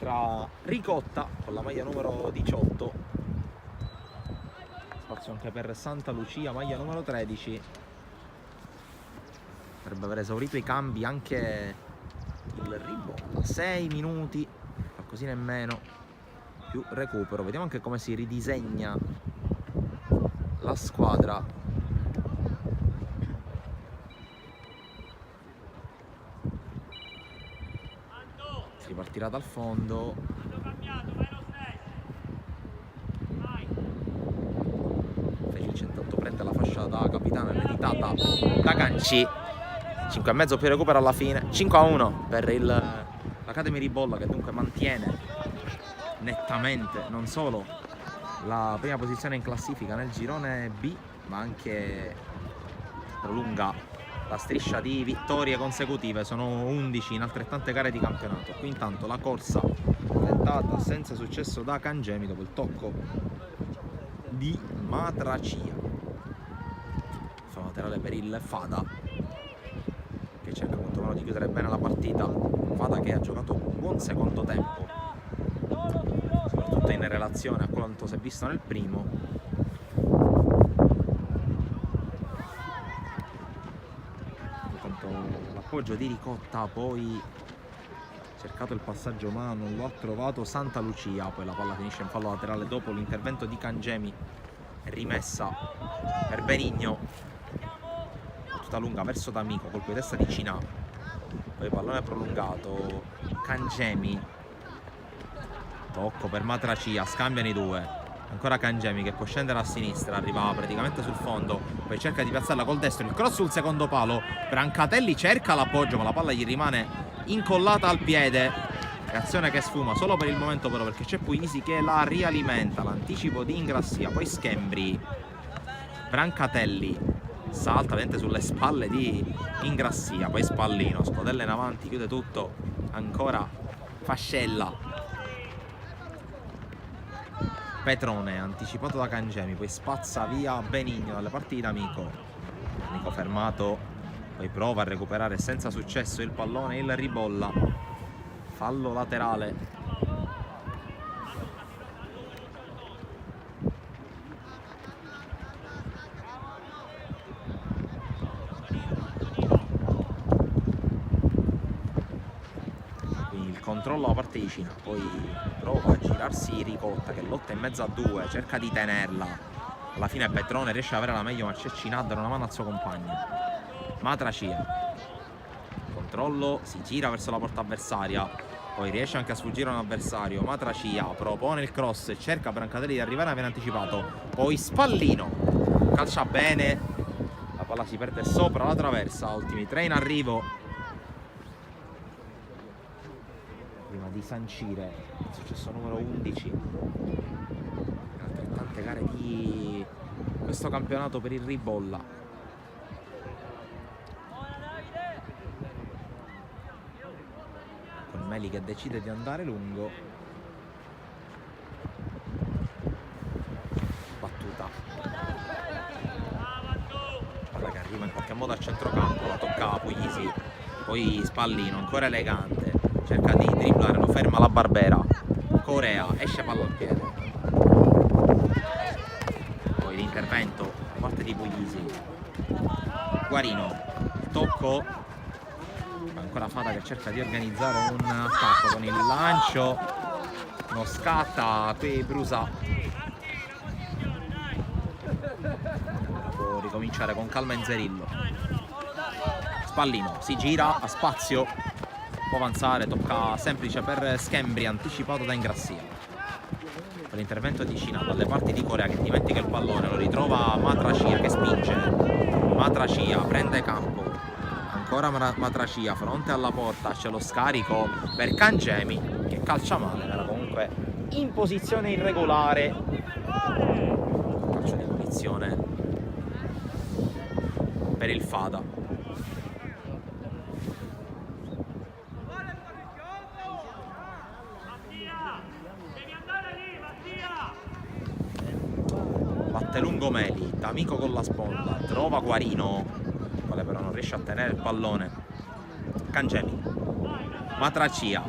entra Ricotta con la maglia numero 18, spazio anche per Santa Lucia, maglia numero 13. Dovrebbe aver esaurito i cambi anche il Ribolla. 6 minuti, qualcosina in meno, più recupero. Vediamo anche come si ridisegna la squadra. Si ripartirà dal fondo. Felice intanto prende la fascia da capitano ereditata da Canci. 5,5 più recupero alla fine. 5-1 per l'Academy Ribolla, che dunque mantiene nettamente non solo la prima posizione in classifica nel girone B, ma anche prolunga la striscia di vittorie consecutive. Sono 11 in altrettante gare di campionato. Qui intanto la corsa tentata senza successo da Cangemi dopo il tocco di Matracia. Fa laterale per il Fada, che cerca quantomeno di chiudere bene la partita. Fada che ha giocato un buon secondo tempo, soprattutto in relazione a quanto si è visto nel primo. Intanto l'appoggio di Ricotta, poi cercato il passaggio ma non lo ha trovato Santa Lucia, poi la palla finisce in fallo laterale dopo l'intervento di Cangemi, rimessa per Benigno, tutta lunga verso D'Amico, colpo di testa di Cinà, poi pallone prolungato, Cangemi, tocco per Matracia, scambiano i due, ancora Cangemi che può scendere a sinistra, arriva praticamente sul fondo, poi cerca di piazzarla col destro, il cross sul secondo palo, Brancatelli cerca l'appoggio ma la palla gli rimane incollata al piede. Reazione che sfuma solo per il momento però, perché c'è Puglisi che la rialimenta, l'anticipo di Ingrassia, poi Schembri, Brancatelli salta ovviamente sulle spalle di Ingrassia, poi Spallino, scodella in avanti, chiude tutto, ancora Fascella, Petrone anticipato da Cangemi, poi spazza via Benigno dalle parti di D'Amico, Amico fermato, poi prova a recuperare senza successo il pallone il Ribolla, fallo laterale. Quindi il controllo da parte di Cina, poi prova a girarsi Ricotta che lotta in mezzo a due, cerca di tenerla, alla fine Petrone riesce ad avere la meglio ma c'è Cina a dare una mano al suo compagno. Matracia, controllo, si gira verso la porta avversaria, poi riesce anche a sfuggire un avversario. Matracia propone il cross, cerca Brancatelli di arrivare, viene anticipato, poi Spallino calcia bene, la palla si perde sopra la traversa. Ultimi 3 in arrivo prima di sancire il successo numero 11 in altrettante gare di questo campionato per il Ribolla. Meli che decide di andare lungo, battuta, palla che arriva in qualche modo a centrocampo, la tocca Puglisi, poi Spallino ancora elegante, cerca di dribblare, lo ferma la Barbera, Corea, esce palla al piede, poi l'intervento da parte di Puglisi, Guarino, tocco, ancora Fada che cerca di organizzare un attacco con il lancio, non scatta, qui Brusa può ricominciare con calma Inzerillo. Spallino si gira, ha spazio, può avanzare, tocca semplice per Schembri, anticipato da Ingrassia. Per l'intervento di Cina dalle parti di Corea che dimentica il pallone, lo ritrova Matracia che spinge, Matracia prende campo, ancora Matracia fronte alla porta, c'è lo scarico per Cangemi che calcia male, era comunque in posizione irregolare, calcio di punizione per il Fada. Batte lungo Meli, D'Amico con la sponda, trova Guarino, quale però non riesce a tenere il pallone. Cangemi, Matracia,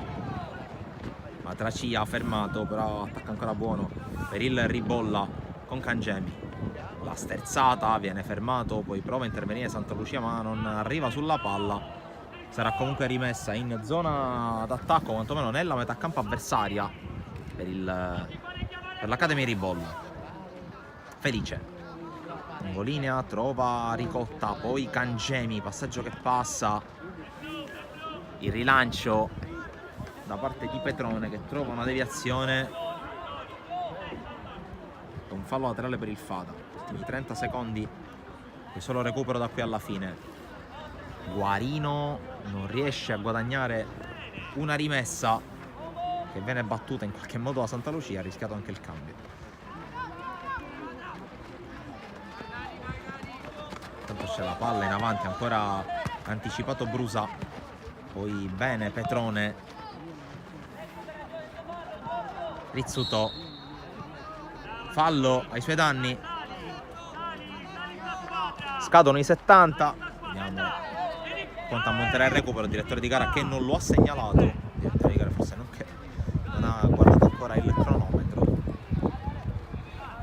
Matracia fermato, però attacca ancora buono per il Ribolla con Cangemi. La sterzata, viene fermato, poi prova a intervenire Santa Lucia ma non arriva sulla palla. Sarà comunque rimessa in zona d'attacco, quantomeno nella metà campo avversaria per l'Academy Ribolla. Felice, lungolinea, trova Ricotta, poi Cangemi, passaggio che passa, il rilancio da parte di Petrone che trova una deviazione, un fallo laterale per il Fada. Ultimi 30 secondi e solo recupero da qui alla fine. Guarino non riesce a guadagnare una rimessa che viene battuta in qualche modo da Santa Lucia, ha rischiato anche il cambio. Intanto c'è la palla in avanti, ancora anticipato Brusa, poi bene Petrone, Rizzuto, fallo ai suoi danni, scadono i 70, vediamo quanto ammonterà il recupero. Il direttore di gara che non lo ha segnalato, il direttore di gara forse non ha guardato ancora il cronometro.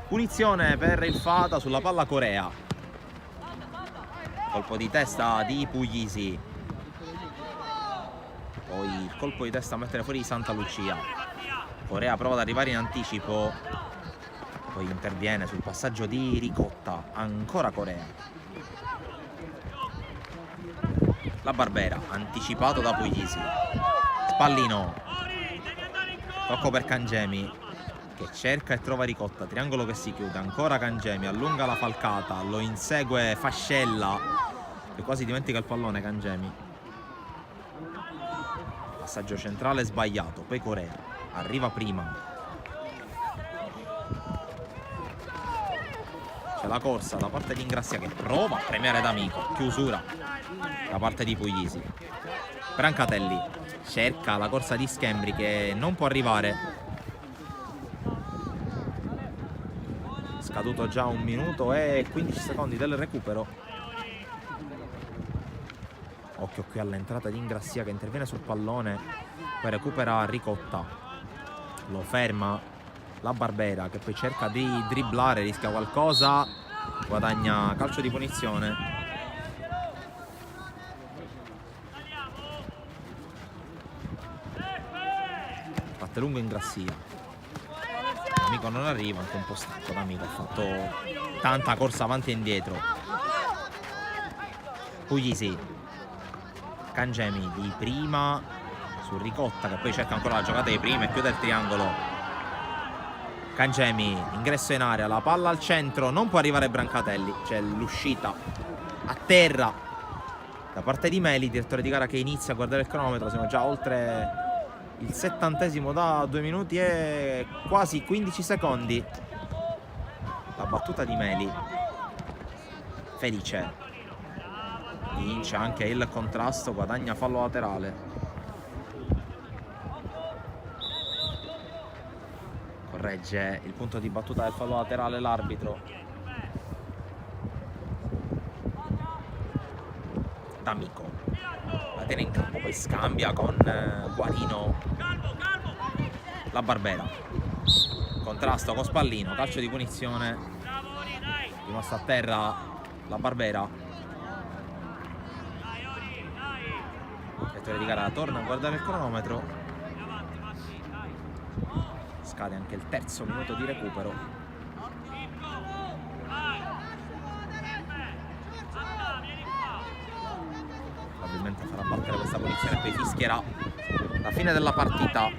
Punizione per il Fada sulla palla Corea, colpo di testa di Puglisi, poi il colpo di testa a mettere fuori Santa Lucia. Corea prova ad arrivare in anticipo, poi interviene sul passaggio di Ricotta, ancora Corea. La Barbera, anticipato da Puglisi. Spallino, tocco per Cangemi che cerca e trova Ricotta, triangolo che si chiude, ancora Cangemi, allunga la falcata, lo insegue Fascella che quasi dimentica il pallone. Cangemi, passaggio centrale sbagliato, poi Corea arriva prima, c'è la corsa da parte di Ingrassia che prova a premiare D'Amico, chiusura da parte di Puglisi. Brancatelli cerca la corsa di Schembri che non può arrivare, scaduto già 1 minuto e 15 secondi del recupero. Occhio qui all'entrata di Ingrassia che interviene sul pallone, poi recupera Ricotta, lo ferma la Barbera che poi cerca di dribblare, rischia qualcosa, guadagna calcio di punizione. Batte lungo Ingrassia, D'Amico non arriva, anche un po' stanco D'Amico, ha fatto tanta corsa avanti e indietro. Puglisi, Cangemi di prima su Ricotta che poi cerca ancora la giocata di prima e chiude il triangolo. Cangemi, ingresso in area, la palla al centro, non può arrivare Brancatelli, c'è l'uscita a terra da parte di Meli, direttore di gara che inizia a guardare il cronometro. Siamo già oltre il 70° da 2 minuti e quasi 15 secondi. La battuta di Meli, Felice vince anche il contrasto, guadagna fallo laterale. Corregge il punto di battuta del fallo laterale l'arbitro. D'Amico la tiene in campo, poi scambia con Guarino. La Barbera, contrasto con Spallino, calcio di punizione, rimasta a terra la Barbera. Il direttore di gara torna a guardare il cronometro, scade anche il 3° minuto di recupero. Probabilmente farà battere questa punizione e poi fischierà la fine della partita.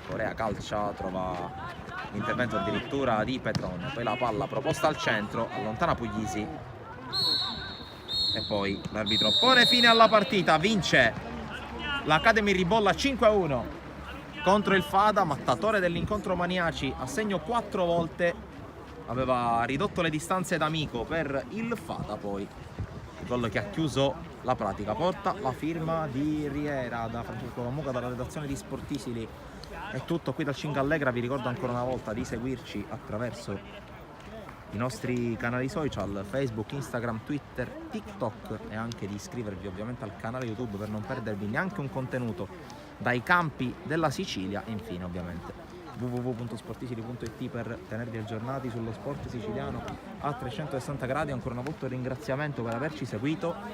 Corea calcia, trova l'intervento addirittura di Petrone, poi la palla proposta al centro, allontana Puglisi e poi l'arbitro pone fine alla partita. Vince l'Academy Ribolla 5-1 contro il Fada. Mattatore dell'incontro Maniaci a segno 4 volte, aveva ridotto le distanze D'Amico per il Fada, poi il gol che ha chiuso la pratica porta la firma di Riera da Francesco Camuca dalla redazione di Sportisili. È tutto qui dal Cingallegra, vi ricordo ancora una volta di seguirci attraverso i nostri canali social Facebook, Instagram, Twitter, TikTok e anche di iscrivervi ovviamente al canale YouTube per non perdervi neanche un contenuto dai campi della Sicilia. E infine ovviamente www.sportisili.it per tenervi aggiornati sullo sport siciliano a 360 gradi. Ancora una volta un ringraziamento per averci seguito